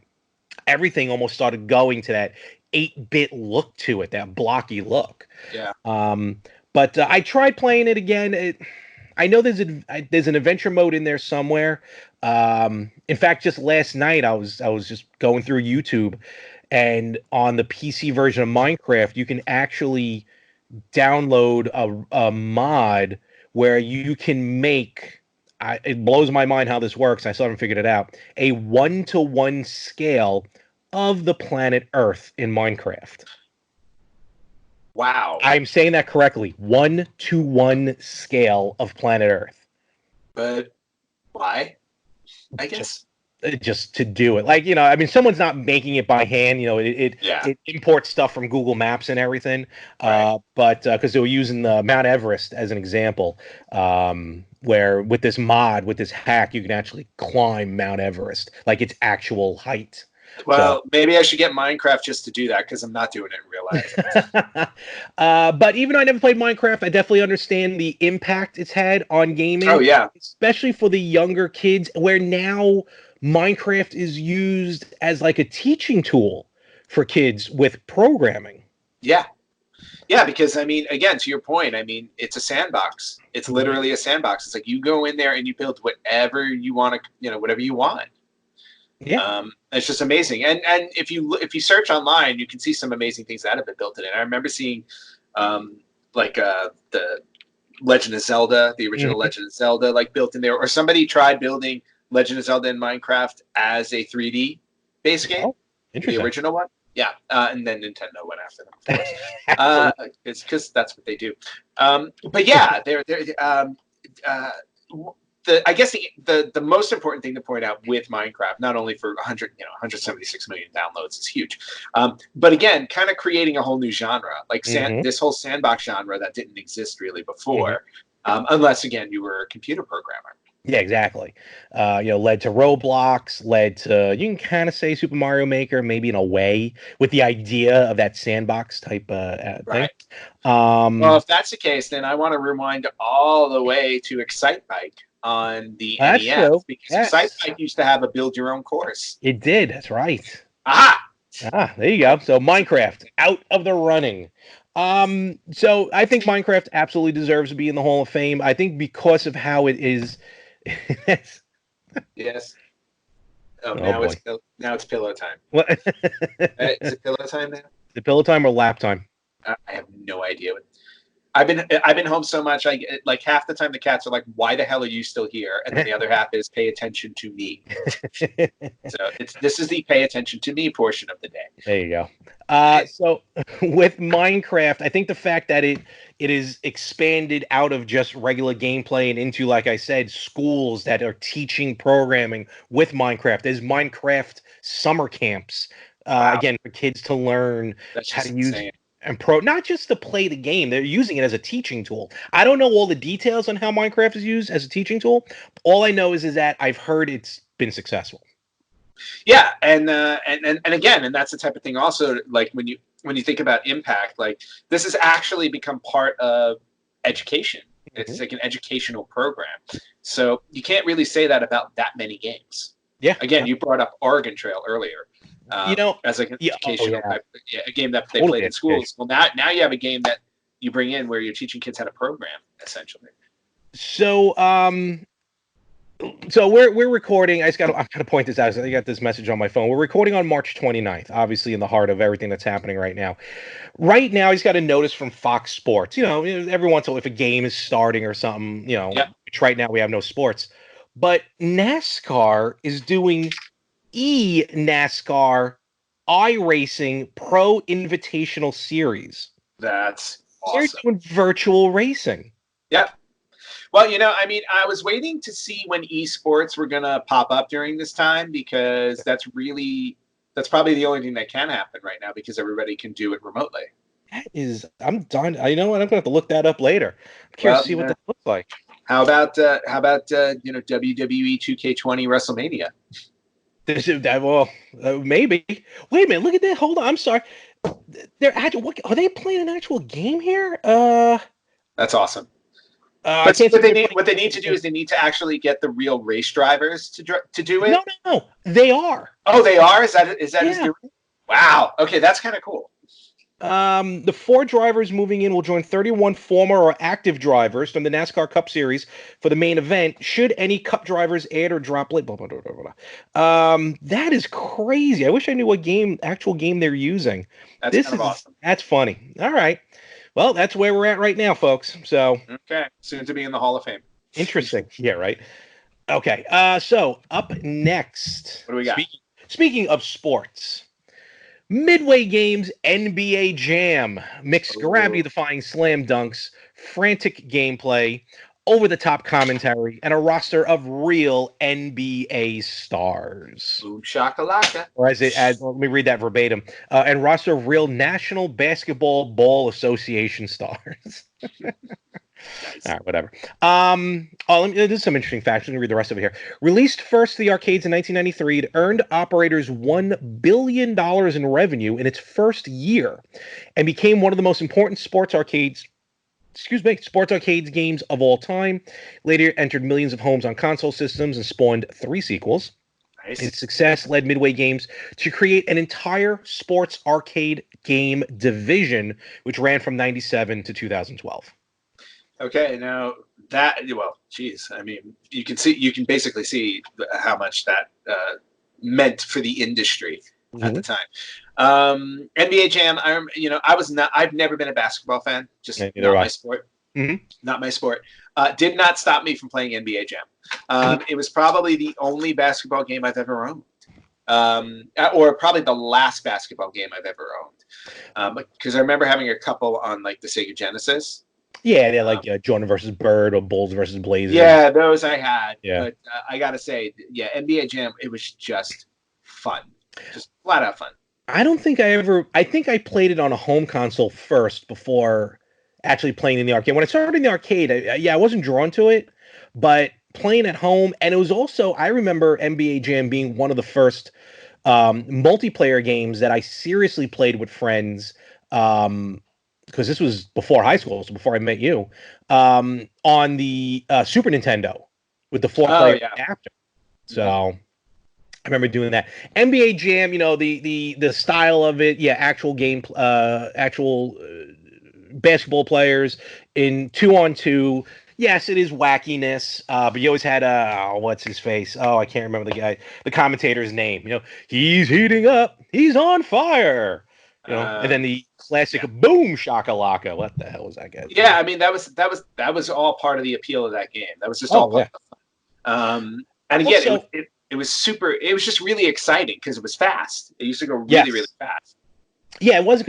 everything almost started going to that 8-bit look to it, that blocky look. Yeah. But I tried playing it again. I know there's an adventure mode in there somewhere. In fact, just last night I was just going through YouTube, and on the PC version of Minecraft, you can actually download a mod where you can make. It blows my mind how this works. I still haven't figured it out. A 1-to-1 scale of the planet Earth in Minecraft. Wow. I'm saying that correctly. 1-to-1 scale of planet Earth. But why? I guess. Just to do it. Like, I mean, someone's not making it by hand. It imports stuff from Google Maps and everything. Right. But because they were using the Mount Everest as an example, where with this mod, with this hack, you can actually climb Mount Everest, like its actual height. Well, maybe I should get Minecraft just to do that, because I'm not doing it in real life. But even though I never played Minecraft, I definitely understand the impact it's had on gaming. Oh, yeah. Especially for the younger kids, where now Minecraft is used as like a teaching tool for kids with programming. Yeah. Yeah, because, I mean, again, to your point, I mean, it's a sandbox. It's literally a sandbox. It's like you go in there and you build whatever you want to, whatever you want. Yeah. It's just amazing. And if you search online, you can see some amazing things that have been built in it. I remember seeing the Legend of Zelda, the original Mhm. Legend of Zelda, like built in there, or somebody tried building Legend of Zelda in Minecraft as a 3D base game, Oh, the interesting. original one. Yeah, and then Nintendo went after them, of course. Absolutely. It's because that's what they do. But yeah, they're uh, I guess the most important thing to point out with Minecraft, not only for 176 million downloads is huge, but again, kind of creating a whole new genre, like Hmm. this whole sandbox genre that didn't exist really Hmm. before, unless again you were a computer programmer. Yeah, exactly. Led to Roblox, led to, you can kind of say Super Mario Maker, maybe in a way, with the idea of that sandbox type thing. Right. Well, Um, if that's the case, then I want to rewind all the way to Excitebike on the that's true. NES because Yes, Excitebike used to have a build your own course. it did. That's right. Aha! Ah, there you go. So Minecraft out of the running. So I think Minecraft absolutely deserves to be in the Hall of Fame. I think because of how it is. Yes. Oh, Oh boy. now it's pillow time. What? Is it pillow time now? The pillow time or lap time? I have no idea. I've been home so much. Like half the time the cats are like, "Why the hell are you still here?" And then the other half is, "Pay attention to me." So this is the pay attention to me portion of the day. There you go. So with Minecraft, I think the fact that it is expanded out of just regular gameplay and into, like I said, schools that are teaching programming with Minecraft. There's Minecraft summer camps, Wow, again, for kids to learn that's how just to use insane. and not just to play the game. They're using it as a teaching tool. I don't know all the details on how Minecraft is used as a teaching tool. All I know is that I've heard it's been successful. Yeah, and again, and that's the type of thing. Also, like when you think about impact, like this has actually become part of education. It's Mhm. like an educational program. So you can't really say that about that many games. Yeah. Again, you brought up Oregon Trail earlier You know, as like an yeah, oh educational yeah, type, yeah, a game that they totally played in education. schools. Well, now you have a game that you bring in where you're teaching kids how to program, essentially. So, so we're recording. I gotta point this out. I got this message on my phone. We're recording on March 29th, obviously in the heart of everything that's happening right now. Right now, he's got a notice from Fox Sports. Every once in a while, if a game is starting or something, Yep, which right now we have no sports. But NASCAR is doing NASCAR iRacing Pro Invitational Series. that's They're awesome. doing virtual racing. Yep. Well, I mean, I was waiting to see when esports were going to pop up during this time because that's probably the only thing that can happen right now because everybody can do it remotely. That is, I'm done. I know what, I'm gonna have to look that up later. I'm curious to Well, see what that looks like. how about WWE 2K20 WrestleMania? This is that well, maybe. Wait a minute, look at that. Hold on, I'm sorry. They're actual. What are they playing an actual game here? That's awesome. I But see, can't see if they're playing. what they need to do is they need to actually get the real race drivers to do No, it. no, no. They are. Oh, they are. Is Yeah. the wow? Okay, that's kind of cool. The four drivers moving in will join 31 former or active drivers from the NASCAR Cup Series for the main event. Should any Cup drivers add or drop late, blah, blah, blah, blah, blah. That is crazy. I wish I knew what actual game they're using. That's kind of awesome. That's funny. All right. Well, that's where we're at right now, folks. So Okay, soon to be in the Hall of Fame. interesting. Yeah, right. Okay. So up next, What do we got? speaking of sports. Midway Games NBA Jam. Mixed gravity Oh, defying slam dunks, frantic gameplay, over the top commentary, and a roster of real NBA stars. boom shakalaka. Or let me read that verbatim. And roster of real National Basketball Ball Association stars. Nice. All right, whatever. There's some interesting facts. Let me read the rest of it here. Released first to the arcades in 1993, it earned operators $1 billion in revenue in its first year, and became one of the most important sports arcades games of all time. Later entered millions of homes on console systems and spawned 3 sequels. Nice. Its success led Midway Games to create an entire sports arcade game division, which ran from 97 to 2012. Okay, now geez, I mean, you can basically see how much that meant for the industry at the Mhm. time. NBA Jam, I've never been a basketball fan, just Yeah, neither not have my I. sport. Mhm. Not my sport. Did not stop me from playing NBA Jam. It was probably the only basketball game I've ever owned, or probably the last basketball game I've ever owned. Because I remember having a couple on like the Sega Genesis. Yeah, they're Um, like Jordan versus Bird or Bulls versus Blazers. yeah, those I had, Yeah. but I gotta say, yeah, NBA Jam, it was just fun, just flat out fun. I don't think I ever. I think I played it on a home console first before actually playing in the arcade. When I started in the arcade, I wasn't drawn to it, but playing at home, and it was also I remember NBA Jam being one of the first multiplayer games that I seriously played with friends. Because this was before high school, so before I met you, on the Super Nintendo with the four Oh player yeah. adapter. Mhm. So I remember doing that. NBA Jam, the style of it, yeah, actual basketball players in 2-on-2. Yes, it is wackiness, but you always had what's his face? Oh, I can't remember the commentator's name. He's heating up, he's on fire. And then the classic Yeah. boom shakalaka. What the hell was that guy's Yeah, name? I mean that was all part of the appeal of that game. That was just all Oh part yeah. of the fun. And again, Also, it was super. It was just really exciting because it was fast. It used to go really really yes. fast. Yeah, it wasn't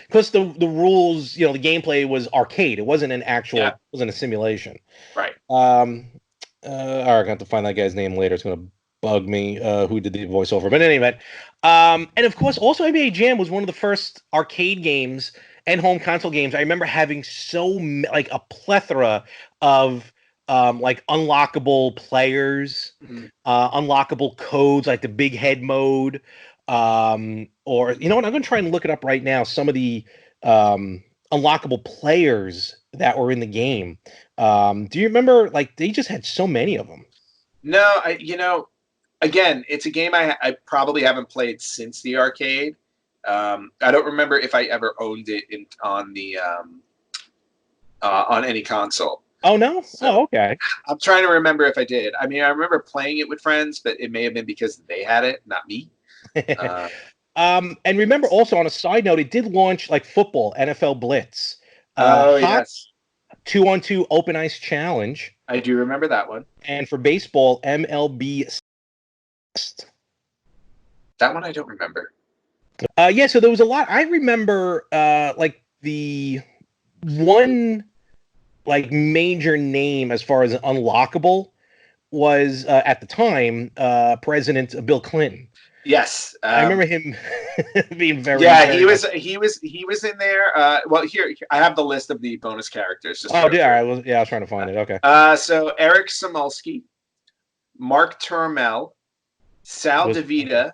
because the rules, the gameplay was arcade. It wasn't Yeah, it wasn't a simulation. right. Um, all right, I got to find that guy's name later. It's gonna bug me. Who did the voiceover? But in any event, and of course, also NBA Jam was one of the first arcade games and home console games. I remember having like a plethora of like unlockable players, Mhm. unlockable codes, like the big head mode. Or you know what? I'm gonna try and look it up right now. Some of the unlockable players that were in the game. Do you remember? Like they just had so many of them. No, again, it's a game I probably haven't played since the arcade. I don't remember if I ever owned it on any console. Oh no? So Oh okay. I'm trying to remember if I did. I mean, I remember playing it with friends, but it may have been because they had it, not me. Uh, And remember also on a side note, it did launch like football, NFL Blitz, oh hot yes, 2-on-2 open ice challenge, I do remember that one. and for baseball, MLB. That one I don't remember. Yeah, so there was a lot. I remember like the one like major name as far as unlockable was at the time President Bill Clinton. Yes. I remember him being very, Yeah, very much. he was in there. Well, here I have the list of the bonus characters just to Oh, go yeah, through. I was trying to find it. Okay. So Eric Samulski, Mark Turmel, Sal Was DeVita,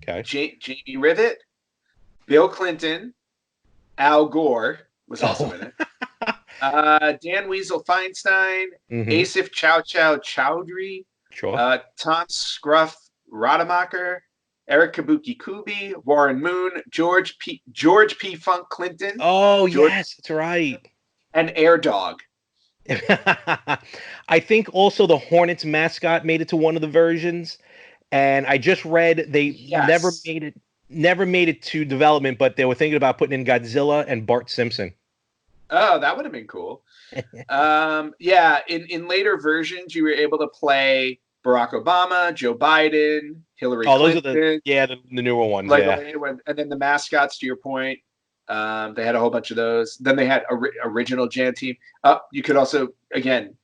okay. Jamie Rivet, Bill Clinton, Al Gore was also Oh. in it. Dan Weasel Feinstein, Mm-hmm. Asif Chow Chow Chowdhury, Sure. Tom Scruff Rademacher, Eric Kabuki Kubi, Warren Moon, George P. Funk Clinton, Oh, George yes, that's right. and Air Dog. I think also the Hornets mascot made it to one of the versions, and I just read they Yes. never made it to development, but they were thinking about putting in Godzilla and Bart Simpson. Oh, that would have been cool. Yeah, in later versions, you were able to play Barack Obama, Joe Biden, Hillary Oh, those are Clinton, the newer ones, like the yeah. later one, and then the mascots. To your point, they had a whole bunch of those. Then they had original Jan team. You could also again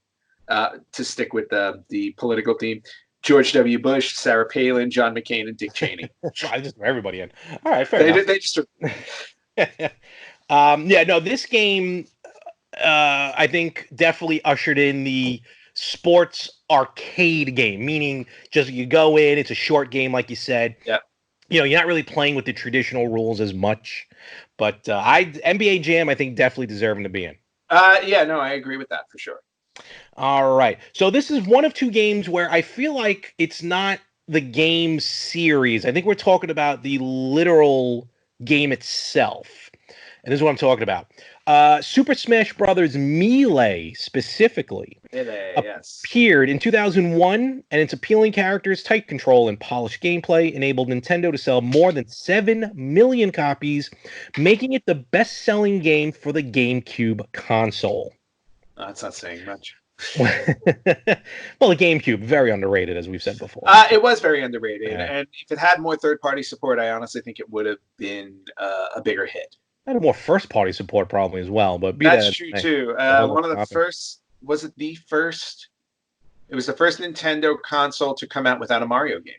to stick with the political theme. George W. Bush, Sarah Palin, John McCain, and Dick Cheney. I just threw everybody in. All right, fair They enough. did. They just. Yeah, no, this game, I think definitely ushered in the sports arcade game, meaning just you go in, it's a short game, like you said. Yeah. You're not really playing with the traditional rules as much. But NBA Jam, I think definitely deserving to be in. Yeah. No, I agree with that for sure. All right. So this is one of two games where I feel like it's not the game series. I think we're talking about the literal game itself. and this is what I'm talking about. Super Smash Brothers Melee specifically Yes. appeared in 2001, and its appealing characters, tight control, and polished gameplay enabled Nintendo to sell more than 7 million copies, making it the best-selling game for the GameCube console. That's not saying much. Well, the GameCube, very underrated, as we've said before. It was very underrated, and if it had more third-party support, I honestly think it would have been a bigger hit. Had more first-party support probably as well, but that's true too. One of the first, was it the first? It was the first Nintendo console to come out without a Mario game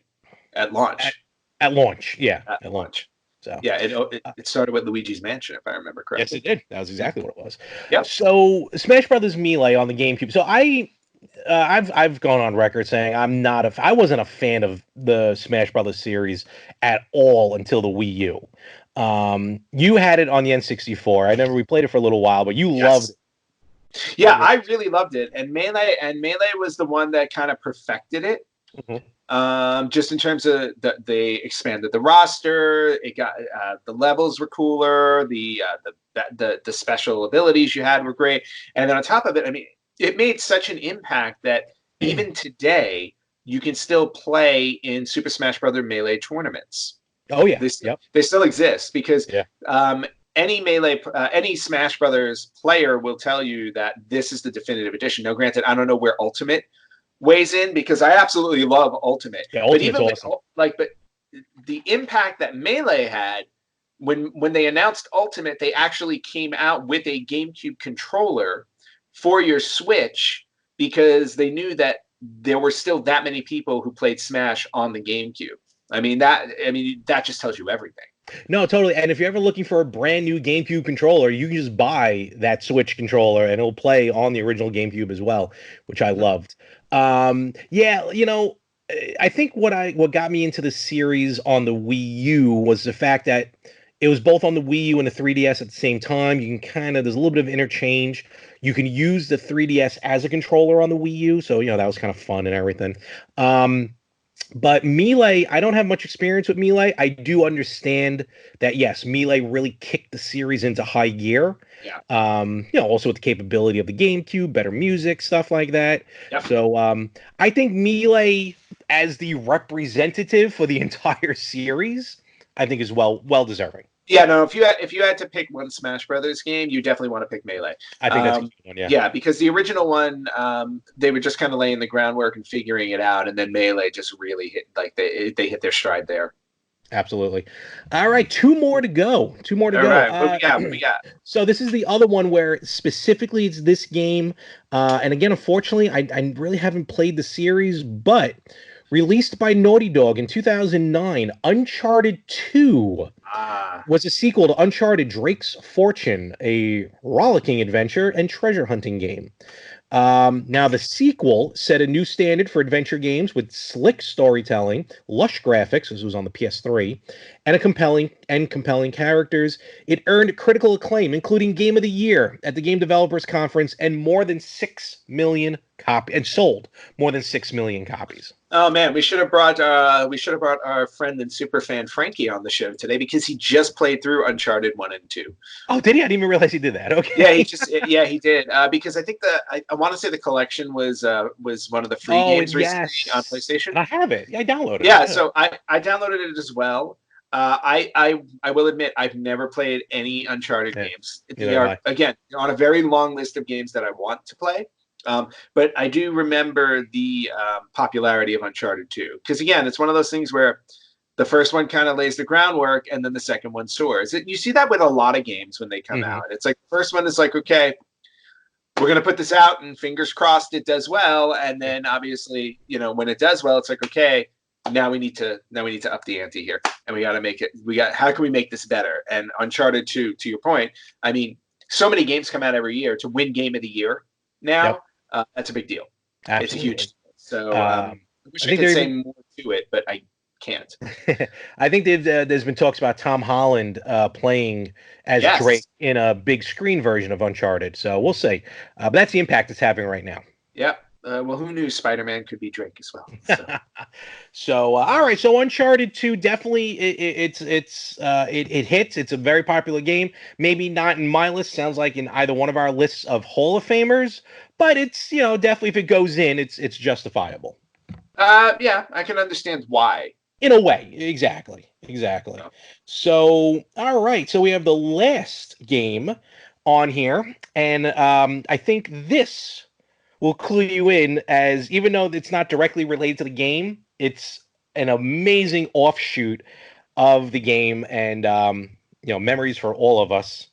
at launch. At launch, yeah, at launch. So yeah, it started with Luigi's Mansion, if I remember correctly. Yes, it did. That was exactly what it was. Yep. So Smash Brothers Melee on the GameCube. So I've gone on record saying I wasn't a fan of the Smash Brothers series at all until the Wii U. You had it on the N64. We played it for a little while, but you loved it. Yeah, I really loved it, and Melee was the one that kind of perfected it. Mm-hmm. Just in terms of they expanded the roster, it got the levels were cooler, the special abilities you had were great, and then on top of it, I mean, it made such an impact that even today you can still play in Super Smash Bros. Melee tournaments. Oh yeah, they still exist because any Melee, any Smash Brothers player will tell you that this is the definitive edition. Now, granted, I don't know where Ultimate weighs in because I absolutely love Ultimate. Yeah, Ultimate's awesome. But the impact that Melee had when they announced Ultimate, they actually came out with a GameCube controller for your Switch because they knew that there were still that many people who played Smash on the GameCube. I mean that just tells you everything. No, totally. And if you're ever looking for a brand new GameCube controller, you can just buy that Switch controller and it'll play on the original GameCube as well, which I loved. Yeah, you know, I think what got me into the series on the Wii U was the fact that it was both on the Wii U and the 3DS at the same time. You can there's a little bit of interchange. You can use the 3DS as a controller on the Wii U, so that was kind of fun and everything. But Melee, I don't have much experience with Melee. I do understand that, yes, Melee really kicked the series into high gear. Yeah. Also with the capability of the GameCube, better music, stuff like that. Yep. So I think Melee, as the representative for the entire series, I think is well deserving. Yeah, no. If you had to pick one Smash Brothers game, you definitely want to pick Melee. I think that's a good one. Yeah. Yeah, because the original one, they were just kind of laying the groundwork and figuring it out, and then Melee just really hit they hit their stride there. Absolutely. All right, two more to go. All right, what we got? So this is the other one where specifically it's this game, and again, unfortunately, I really haven't played the series, but released by Naughty Dog in 2009, Uncharted 2 was a sequel to Uncharted Drake's Fortune, a rollicking adventure and treasure hunting game. Now, the sequel set a new standard for adventure games with slick storytelling, lush graphics, this was on the PS3, and compelling characters. It earned critical acclaim, including Game of the Year at the Game Developers Conference, and sold more than 6 million copies. Oh man, we should have brought our friend and super fan Frankie on the show today because he just played through Uncharted 1 and 2. Oh, did he? I didn't even realize he did that. Okay. Yeah, he did. Because I think I want to say the collection was one of the free games recently on PlayStation. I have it. I downloaded it. Yeah, so I downloaded it as well. I will admit I've never played any Uncharted games. They are again on a very long list of games that I want to play. But I do remember the popularity of Uncharted 2 because again, it's one of those things where the first one kind of lays the groundwork and then the second one soars. You see that with a lot of games when they come out. It's like the first one is like, okay, we're going to put this out and fingers crossed it does well. And then obviously, when it does well, it's like, okay, now we need to up the ante here and we got to make it. How can we make this better? And Uncharted 2, to your point, I mean, so many games come out every year to win Game of the Year now. Yep. That's a big deal. Absolutely. It's a huge deal. So I wish I could say more to it, but I can't. I think there's been talks about Tom Holland playing as Drake in a big screen version of Uncharted. So we'll see. But that's the impact it's having right now. Yeah. Well, who knew Spider-Man could be Drake as well? So. So all right, so Uncharted 2 definitely it hits. It's a very popular game. Maybe not in my list. Sounds like in either one of our lists of Hall of Famers, but it's definitely if it goes in, it's justifiable. Yeah, I can understand why. In a way, exactly. So, So all right, so we have the last game on here, and I think this will clue you in as even though it's not directly related to the game, it's an amazing offshoot of the game and memories for all of us.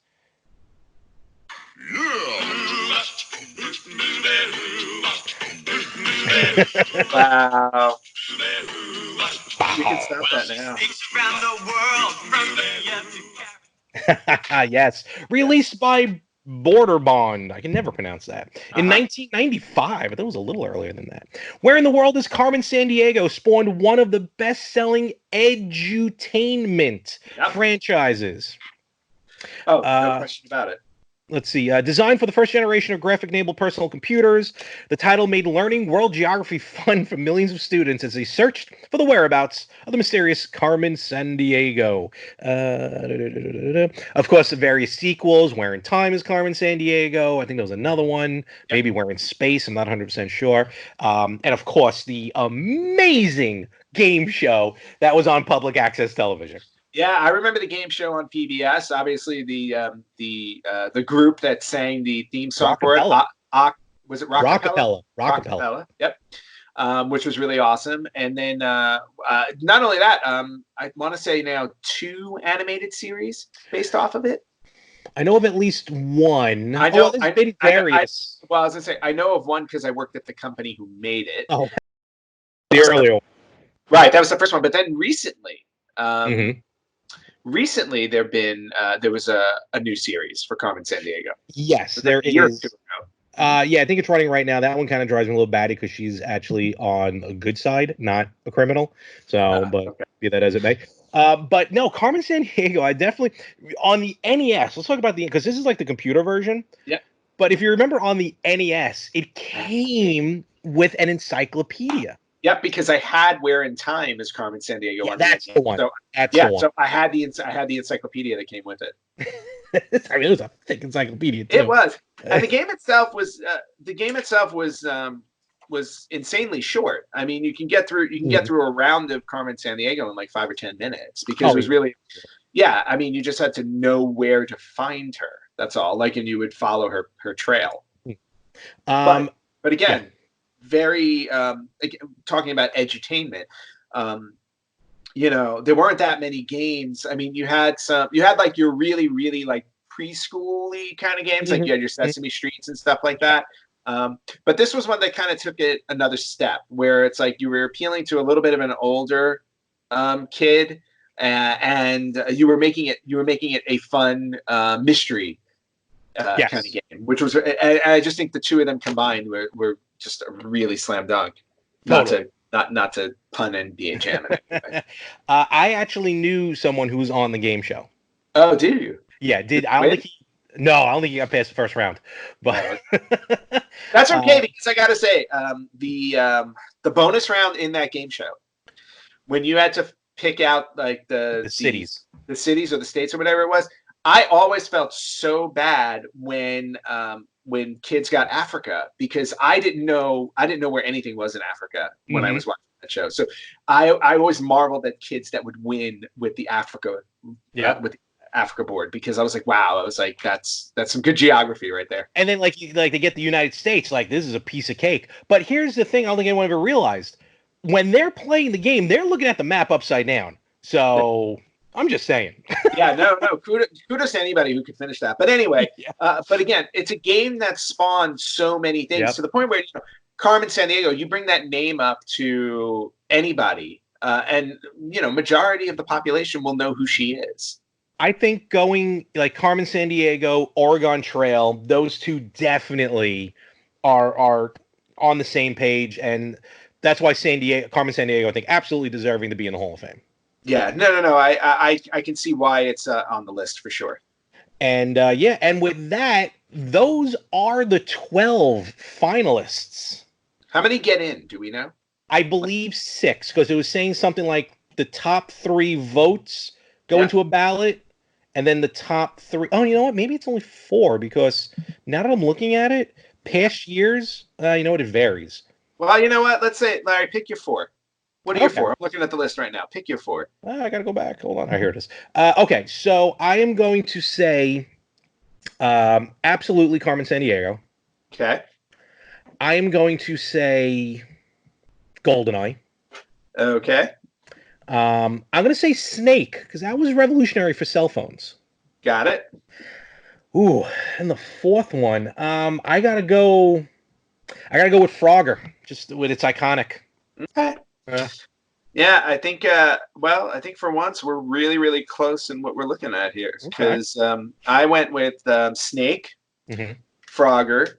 wow. We can stop that now. Yes, Yeah. released by Border Bond. I can never pronounce that. In Uh-huh. 1995, I thought it was a little earlier than that. Where in the world is Carmen Sandiego spawned one of the best-selling edutainment Yep. franchises? Oh, no Uh, question about it. Let's see. Designed for the first generation of graphic-enabled personal computers, the title made learning world geography fun for millions of students as they searched for the whereabouts of the mysterious Carmen Sandiego. Of course, the various sequels. Where in Time is Carmen Sandiego? I think there was another one. Yep. Maybe Where in Space. I'm not 100% sure. And of course, the amazing game show that was on public access television. Yeah, I remember the game show on PBS. Obviously, the group that sang the theme song for it, Rockapella. was it Rockapella? Rockapella. Rockapella. Yep. Which was really awesome. And then not only that, I want to say now 2 animated series based off of it. I know of at least one. I know. There's been various. Well, I was gonna say I know of one because I worked at the company who made it. Oh, the earlier one. Right, that was the first one. But then recently, Mm-hmm. recently there was a new series for Carmen Sandiego. Yes, It was there like a year or is. two ago. Yeah, I think it's running right now. That one kind of drives me a little batty because she's actually on a good side, not a criminal. So, but Okay. be that as it may. But no, Carmen Sandiego, I definitely on the NES. Let's talk about the because this is like the computer version. Yeah. But if you remember on the NES, it came with an encyclopedia. Yep, because I had Where in Time as Carmen Sandiego Yeah, on that's the the one. So That's yeah, the one. so I had the encyclopedia that came with it. I mean, it was a thick encyclopedia too. It was, and the game itself was insanely short. I mean, you can get through a round of Carmen Sandiego in like 5 or 10 minutes because it was really, yeah. I mean, you just had to know where to find her. That's all. Like, and you would follow her trail. But again, yeah. very talking about edutainment. There weren't that many games. I mean, you had like your really, really like preschool-y kind of games, like you had your Sesame Streets and stuff like that. But this was one that kind of took it another step, where it's like you were appealing to a little bit of an older kid, and you were making it a fun mystery Yes. kind of game, which was I just think the two of them combined were just a really slam dunk. Totally. Not to pun NBHM. I actually knew someone who was on the game show. Oh, do you? Yeah, I don't think he got past the first round. But that's okay because I gotta say, the bonus round in that game show, when you had to pick out like the cities or the states or whatever it was, I always felt so bad when kids got Africa because I didn't know where anything was in Africa when I was watching that show. So I always marveled at kids that would win with the Africa with the Africa board because I was like, wow, I was like, that's some good geography right there. And then like they get the United States, like this is a piece of cake. But here's the thing: I don't think anyone ever realized when they're playing the game, they're looking at the map upside down. So. I'm just saying. Yeah, no. Kudos to anybody who could finish that. But anyway, but again, it's a game that spawned so many things to the point where Carmen Sandiego, you bring that name up to anybody, and majority of the population will know who she is. I think going like Carmen Sandiego, Oregon Trail, those two definitely are on the same page, and that's why Carmen Sandiego, I think, absolutely deserving to be in the Hall of Fame. Yeah, no. I can see why it's on the list for sure. And and with that, those are the 12 finalists. How many get in? Do we know? I believe 6, because it was saying something like the top 3 votes go Yeah. into a ballot, and then the top 3. Oh, you know what? Maybe it's only 4, because now that I'm looking at it, past years, you know what? It varies. Well, you know what? Let's say, Larry, pick your 4. What are your Okay. 4? I'm looking at the list right now. Pick your 4. I gotta go back. Hold on. Here it is. Okay, so I am going to say absolutely Carmen Sandiego. Okay. I am going to say GoldenEye. Okay. I'm going to say Snake because that was revolutionary for cell phones. Got it. Ooh, and the fourth one, I gotta go. I gotta go with Frogger, just with its iconic. Okay. Yeah, I think. Well, I think for once we're really, really close in what we're looking at here Okay. because I went with Snake, Mm-hmm. Frogger,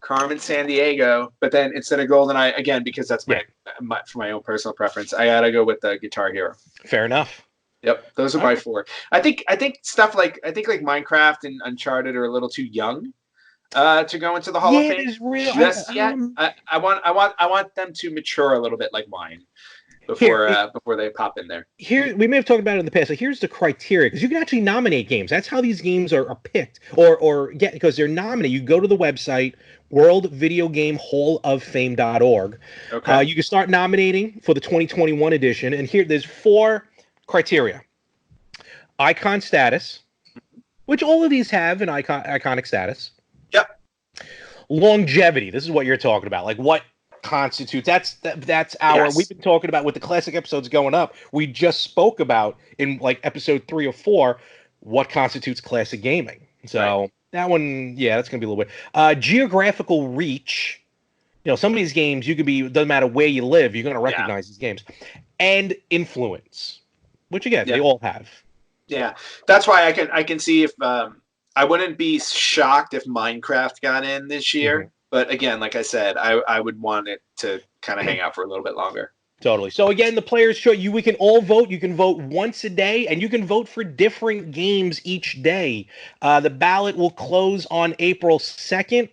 Carmen Sandiego, but then instead of GoldenEye, again because that's Yeah. my for my own personal preference, I gotta go with the Guitar Hero. Fair enough. Yep, those are All my right. 4. I think stuff like Minecraft and Uncharted are a little too young to go into the Hall of Yeah, Fame there's real. just yet. I want them to mature a little bit like wine Here, before they pop in there. here we may have talked about it in the past. Like, here's the criteria because you can actually nominate games. That's how these games are picked or get because they're nominated. You go to the website worldvideogamehalloffame.org. Okay. You can start nominating for the 2021 edition, and here there's 4 criteria: icon status, which all of these have an iconic status. Yep. Longevity. This is what you're talking about. Like what constitutes that's our Yes. we've been talking about with the classic episodes going up. We just spoke about in like episode 3 or 4 what constitutes classic gaming. So Right. that one, yeah, that's gonna be a little bit. Geographical reach. You know, some of these games you could be doesn't matter where you live, you're gonna Yeah. recognize these games. And influence, which again, Yeah. they all have. Yeah. That's why I can see if I wouldn't be shocked if Minecraft got in this Mhm. year. But again, like I said, I would want it to kind of hang out for a little bit longer. Totally. So again, the players show you we can all vote. You can vote once a day, and you can vote for different games each day. The ballot will close on April 2nd.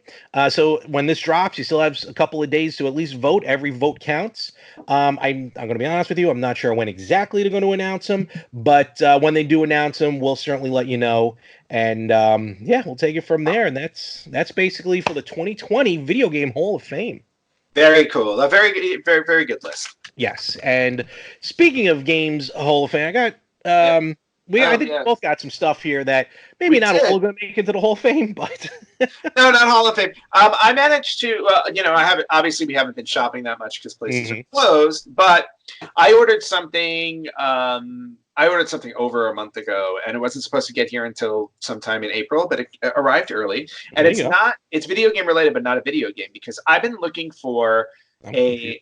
So when this drops, you still have a couple of days to at least vote. Every vote counts. I'm going to be honest with you. I'm not sure when exactly they're going to announce them, but when they do announce them, we'll certainly let you know. And yeah, we'll take it from there. And that's basically for the 2020 Video Game Hall of Fame. Very cool. A very, very good list. Yes, and speaking of games Hall of Fame, I got Yep. I Oh think we yeah, both got some stuff here that maybe we not all did. are going to make it to the Hall of Fame, but No, not Hall of Fame. I managed to, I haven't, obviously we haven't been shopping that much because places are Mhm. closed, but I ordered something, I ordered something over a month ago and it wasn't supposed to get here until sometime in April, but it arrived early and There you go. it's video game related, but not a video game because I've been looking for I'm confused.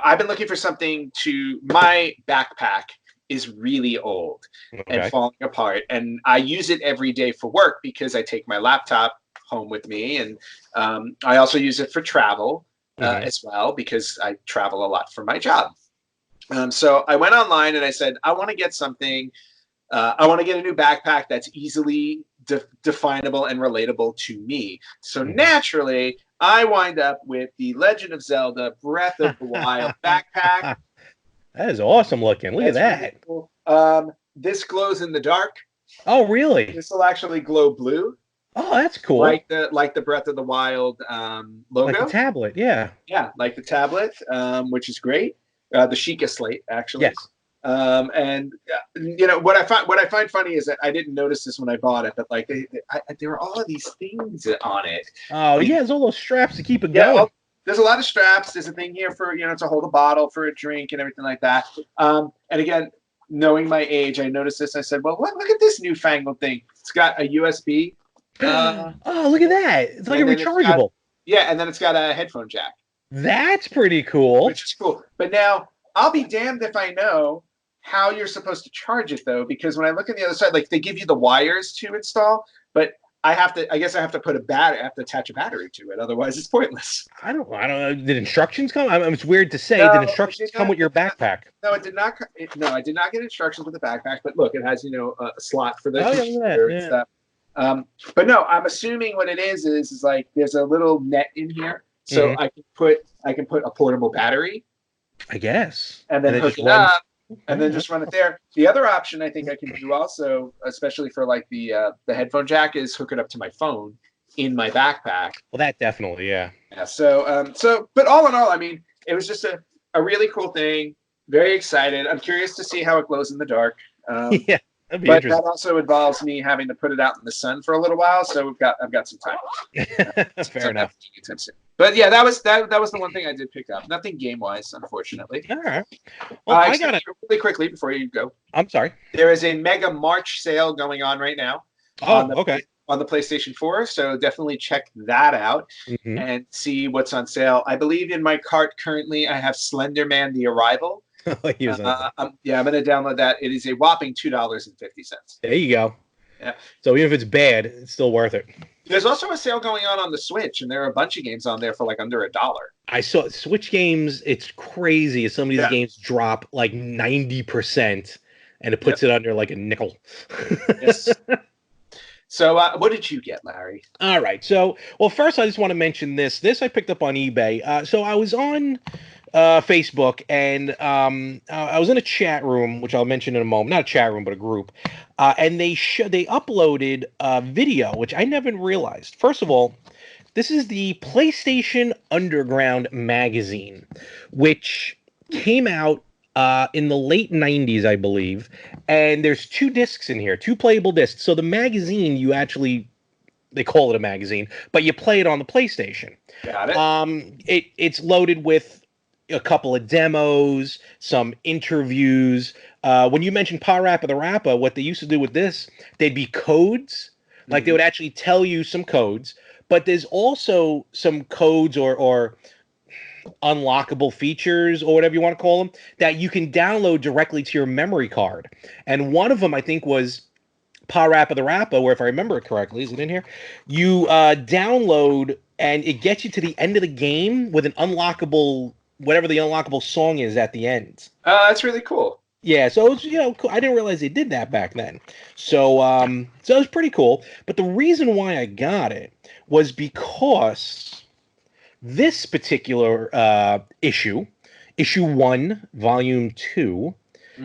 I've been looking for something my backpack is really old and Okay. falling apart. And I use it every day for work because I take my laptop home with me. And I also use it for travel Hmm. as well because I travel a lot for my job. So I went online and I said, I want to get something. I want to get a new backpack that's easily definable and relatable to me. So Hmm. naturally, I wind up with the Legend of Zelda Breath of the Wild backpack. That is awesome looking. Look at That's really that. cool. This glows in the dark. Oh, really? This will actually glow blue, Oh, that's cool. like the Breath of the Wild Like the logo. tablet. Yeah. Yeah, like the tablet, which is great. The Sheikah slate, actually. Yes. And what I find funny is that I didn't notice this when I bought it, but like there were all of these things on it. Oh, Like, yeah. There's all those straps to keep it yeah, going. there's a lot of straps. There's a thing here for to hold a bottle for a drink and everything like that. And again, knowing my age, I noticed this. I said, well, look at this newfangled thing. It's got a USB. Oh, look at that. It's like a And then rechargeable. and then it's got a headphone jack, That's pretty cool. which is cool. But now I'll be damned if I know how you're supposed to charge it though, because when I look on the other side, like they give you the wires to install, but I guess I have to I have to attach a battery to it. Otherwise it's pointless. I don't know. Did instructions come? It's weird to say. Did No, it instructions did come not. with your backpack? No, it did not. No, I did not get instructions with the backpack. But look, it has a slot for the Oh, yeah, look at that. computer and Yeah. stuff. But no, I'm assuming what it is like there's a little net in here, so Hmm. I can put a portable battery I guess. and And then it hook just it runs. up, and then just run it there. The other option I think I can do also, especially for like the headphone jack, is hook it up to my phone in my backpack. Well, that definitely, yeah. Yeah. But all in all, I mean, it was just a really cool thing. Very excited. I'm curious to see how it glows in the dark. Yeah, that'd be But that interesting. also involves me having to put it out in the sun for a little while. So I've got some time. Fair enough. But yeah, that was the one thing I did pick up. Nothing game wise, unfortunately. All right. Well, I got it. Really quickly before you go. I'm sorry. There is a mega March sale going on right now Oh, okay. on the PlayStation 4. So definitely check that out and see what's on sale. I believe in my cart currently I have Slender Man: The Arrival. I'm going to download that. It is a whopping $2.50. There you go. Yeah. So even if it's bad, it's still worth it. There's also a sale going on the Switch, and there are a bunch of games on there for like under $1. I saw Switch games. It's crazy. Some of these games drop like 90%, and it puts it under like a nickel. Yes. So what did you get, Larry? All right. So, well, first I just want to mention this. This I picked up on eBay. So I was on Facebook, and I was in a chat room, which I'll mention in a moment. Not a chat room, but a group. And they uploaded a video, which I never realized. First of all, this is the PlayStation Underground magazine, which came out in the late 90s, I believe. And there's 2 discs in here, 2 playable discs. So the magazine, they call it a magazine, but you play it on the PlayStation. Got it. It's loaded with a couple of demos, some interviews. When you mentioned Pa Rappa the Rapper, what they used to do with this, they'd be codes. Like they would actually tell you some codes, but there's also some codes or unlockable features or whatever you want to call them that you can download directly to your memory card. And one of them, I think, was Pa Rappa the Rapper, where if I remember it correctly, is it in here? You download and it gets you to the end of the game with an unlockable, whatever the unlockable song is at the end. That's really cool. Yeah, so it was, cool. I didn't realize they did that back then. So it was pretty cool. But the reason why I got it was because this particular issue 1, Volume 2,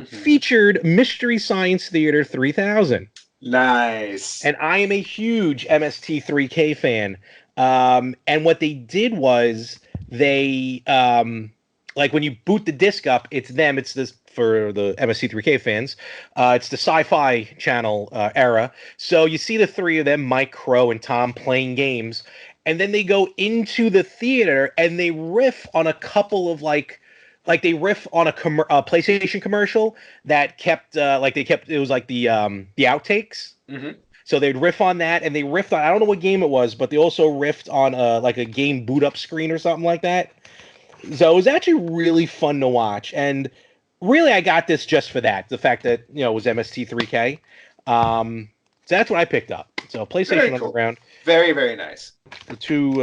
featured Mystery Science Theater 3000. Nice. And I am a huge MST3K fan. And what they did was they, like when you boot the disc up, it's them. It's this for the MST3K fans. It's the Sci-Fi Channel era. So you see the 3 of them, Mike, Crow, and Tom, playing games. And then they go into the theater and they riff on a couple of like they riff on a PlayStation commercial that kept it was like the outtakes. So they'd riff on that, and they riffed on, I don't know what game it was, but they also riffed on like a game boot up screen or something like that. So it was actually really fun to watch, and really I got this just for that, the fact that it was MST3K. So that's what I picked up. So PlayStation Underground. Very, very nice. The 2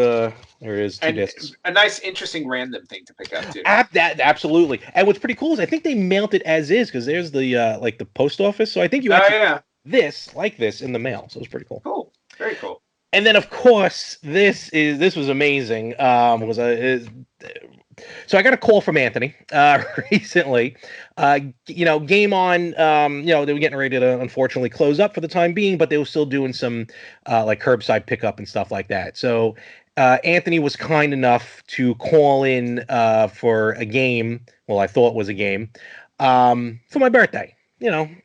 there it is, 2 discs. A nice, interesting random thing to pick up too. Absolutely. And what's pretty cool is I think they mailed it as is, because there's the like the post office. So I think you actually this in the mail. So it's pretty cool. Cool. Very cool. And then of course this was amazing. So I got a call from Anthony recently. Game On, they were getting ready to unfortunately close up for the time being, but they were still doing some like curbside pickup and stuff like that. So Anthony was kind enough to call in for a game. Well, I thought was a game for my birthday.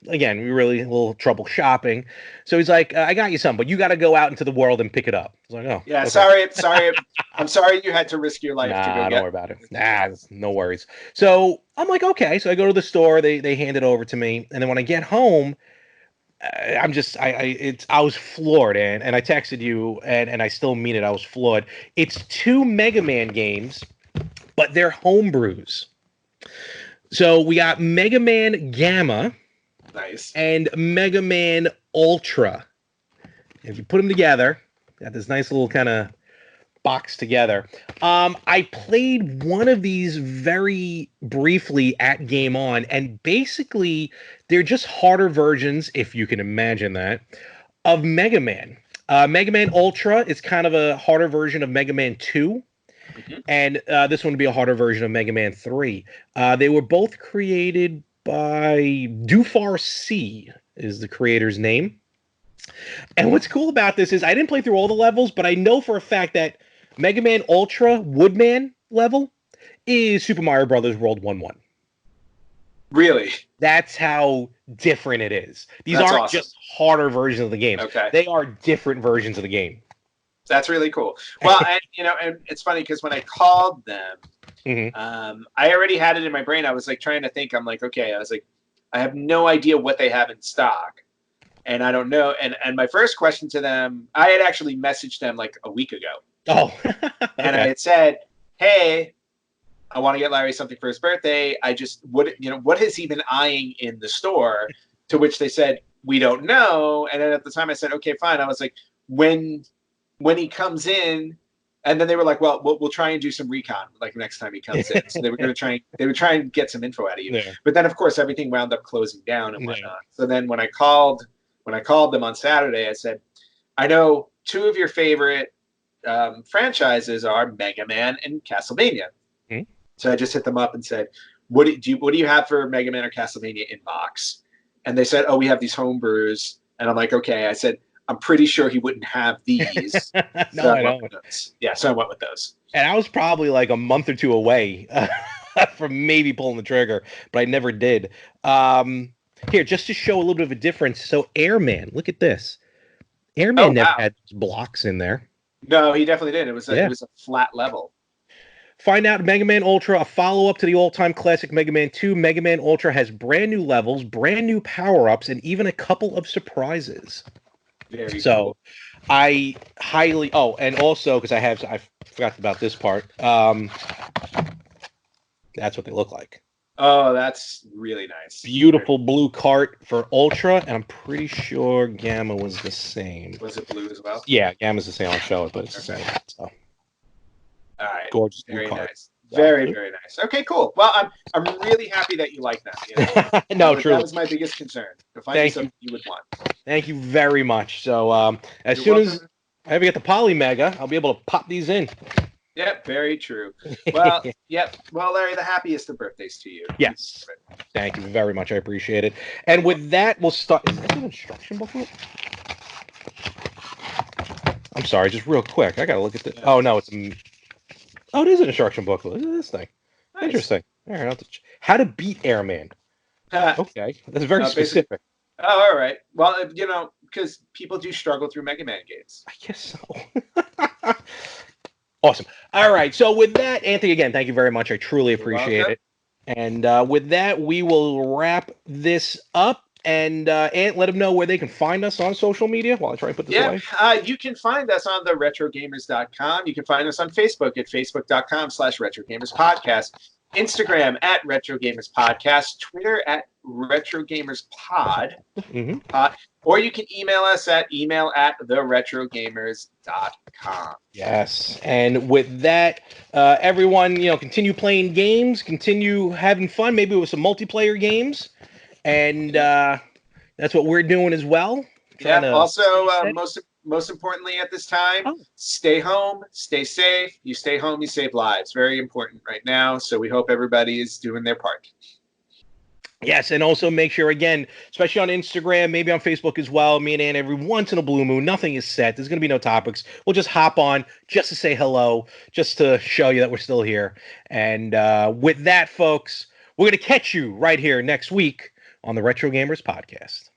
Again, we were really a little trouble shopping. So he's like, I got you some, but you got to go out into the world and pick it up. I was like, oh. Yeah, okay. sorry. I'm sorry you had to risk your life to go get it. Don't worry about it. No worries. So I'm like, okay. So I go to the store. They hand it over to me. And then when I get home, I was floored. And I texted you, and I still mean it. I was floored. It's 2 Mega Man games, but they're homebrews. So we got Mega Man Gamma. Nice. And Mega Man Ultra. If you put them together, got this nice little kind of box together. I played one of these very briefly at Game On, and basically they're just harder versions, if you can imagine that, of Mega Man. Mega Man Ultra is kind of a harder version of Mega Man 2. And this one would be a harder version of Mega Man 3. They were both created by Dufar C is the creator's name. And what's cool about this is I didn't play through all the levels, but I know for a fact that Mega Man Ultra Woodman level is Super Mario Brothers World 1-1. Really? That's how different it is. These That's aren't awesome. just harder versions of the game. Okay. They are different versions of the game. That's really cool. Well, and and it's funny because when I called them, I already had it in my brain. I was like trying to think. I'm like, okay. I was like, I have no idea what they have in stock, and I don't know. And my first question to them, I had actually messaged them like a week ago. Oh, okay. And I had said, hey, I want to get Larry something for his birthday. What has he been eyeing in the store? To which they said, we don't know. And then at the time I said, okay, fine. I was like, when he comes in, and then they were like, well, we'll try and do some recon like next time he comes in. So they were going to try and get some info out of you. Yeah. But then of course everything wound up closing down and whatnot. Yeah. So then when I called them on Saturday, I said, I know two of your favorite franchises are Mega Man and Castlevania. Mm-hmm. So I just hit them up and said, what do you have for Mega Man or Castlevania in box? And they said, oh, we have these home brews. And I'm like, okay. I said, I'm pretty sure he wouldn't have these. No, I don't. Yeah, so I went with those. And I was probably like a month or two away from maybe pulling the trigger, but I never did. Here, just to show a little bit of a difference. So Airman, look at this. Airman never had blocks in there. No, he definitely did. It was a flat level. Find out Mega Man Ultra, a follow-up to the all-time classic Mega Man 2. Mega Man Ultra has brand new levels, brand new power-ups, and even a couple of surprises. Very so cool. I highly and also because I forgot about this part. That's what they look like. Oh, that's really nice. Beautiful blue cart for Ultra, and I'm pretty sure Gamma was the same. Was it blue as well? Yeah, Gamma's the same. I'll show it, but it's the same. So. All right. Gorgeous blue cart. Nice. Very, very nice. Okay, cool. Well, I'm really happy that you like them. No, truly. That was my biggest concern. To find something you would want. Thank you very much. So as soon as I ever get the Poly Mega, I'll be able to pop these in. Yep, very true. Well, yep. Well, Larry, the happiest of birthdays to you. Yes. Thank you very much. I appreciate it. And with that, we'll start. Is that an instruction booklet? I'm sorry, just real quick. I got to look at this. Oh, no, it is an instruction booklet. Look at this thing. Nice. Interesting. All right, how to beat Airman. Okay, that's very specific. Oh, all right. Well, because people do struggle through Mega Man games. I guess so. Awesome. All right. So with that, Anthony, again, thank you very much. I truly appreciate it. And with that, we will wrap this up. And Ant, let them know where they can find us on social media while I try to put this away. You can find us on the retrogamers.com. You can find us on Facebook at facebook.com/retrogamerspodcast. Instagram at retrogamerspodcast. Twitter at retrogamerspod. Or you can email us at email@theretrogamers.com. Yes. And with that, everyone, continue playing games, continue having fun, maybe with some multiplayer games. And that's what we're doing as well. Yeah. Also, most importantly at this time, stay home, stay safe. You stay home, you save lives. Very important right now. So we hope everybody is doing their part. Yes, and also make sure, again, especially on Instagram, maybe on Facebook as well, me and Ann, every once in a blue moon, nothing is set. There's going to be no topics. We'll just hop on just to say hello, just to show you that we're still here. And with that, folks, we're going to catch you right here next week on the Retro Gamers Podcast.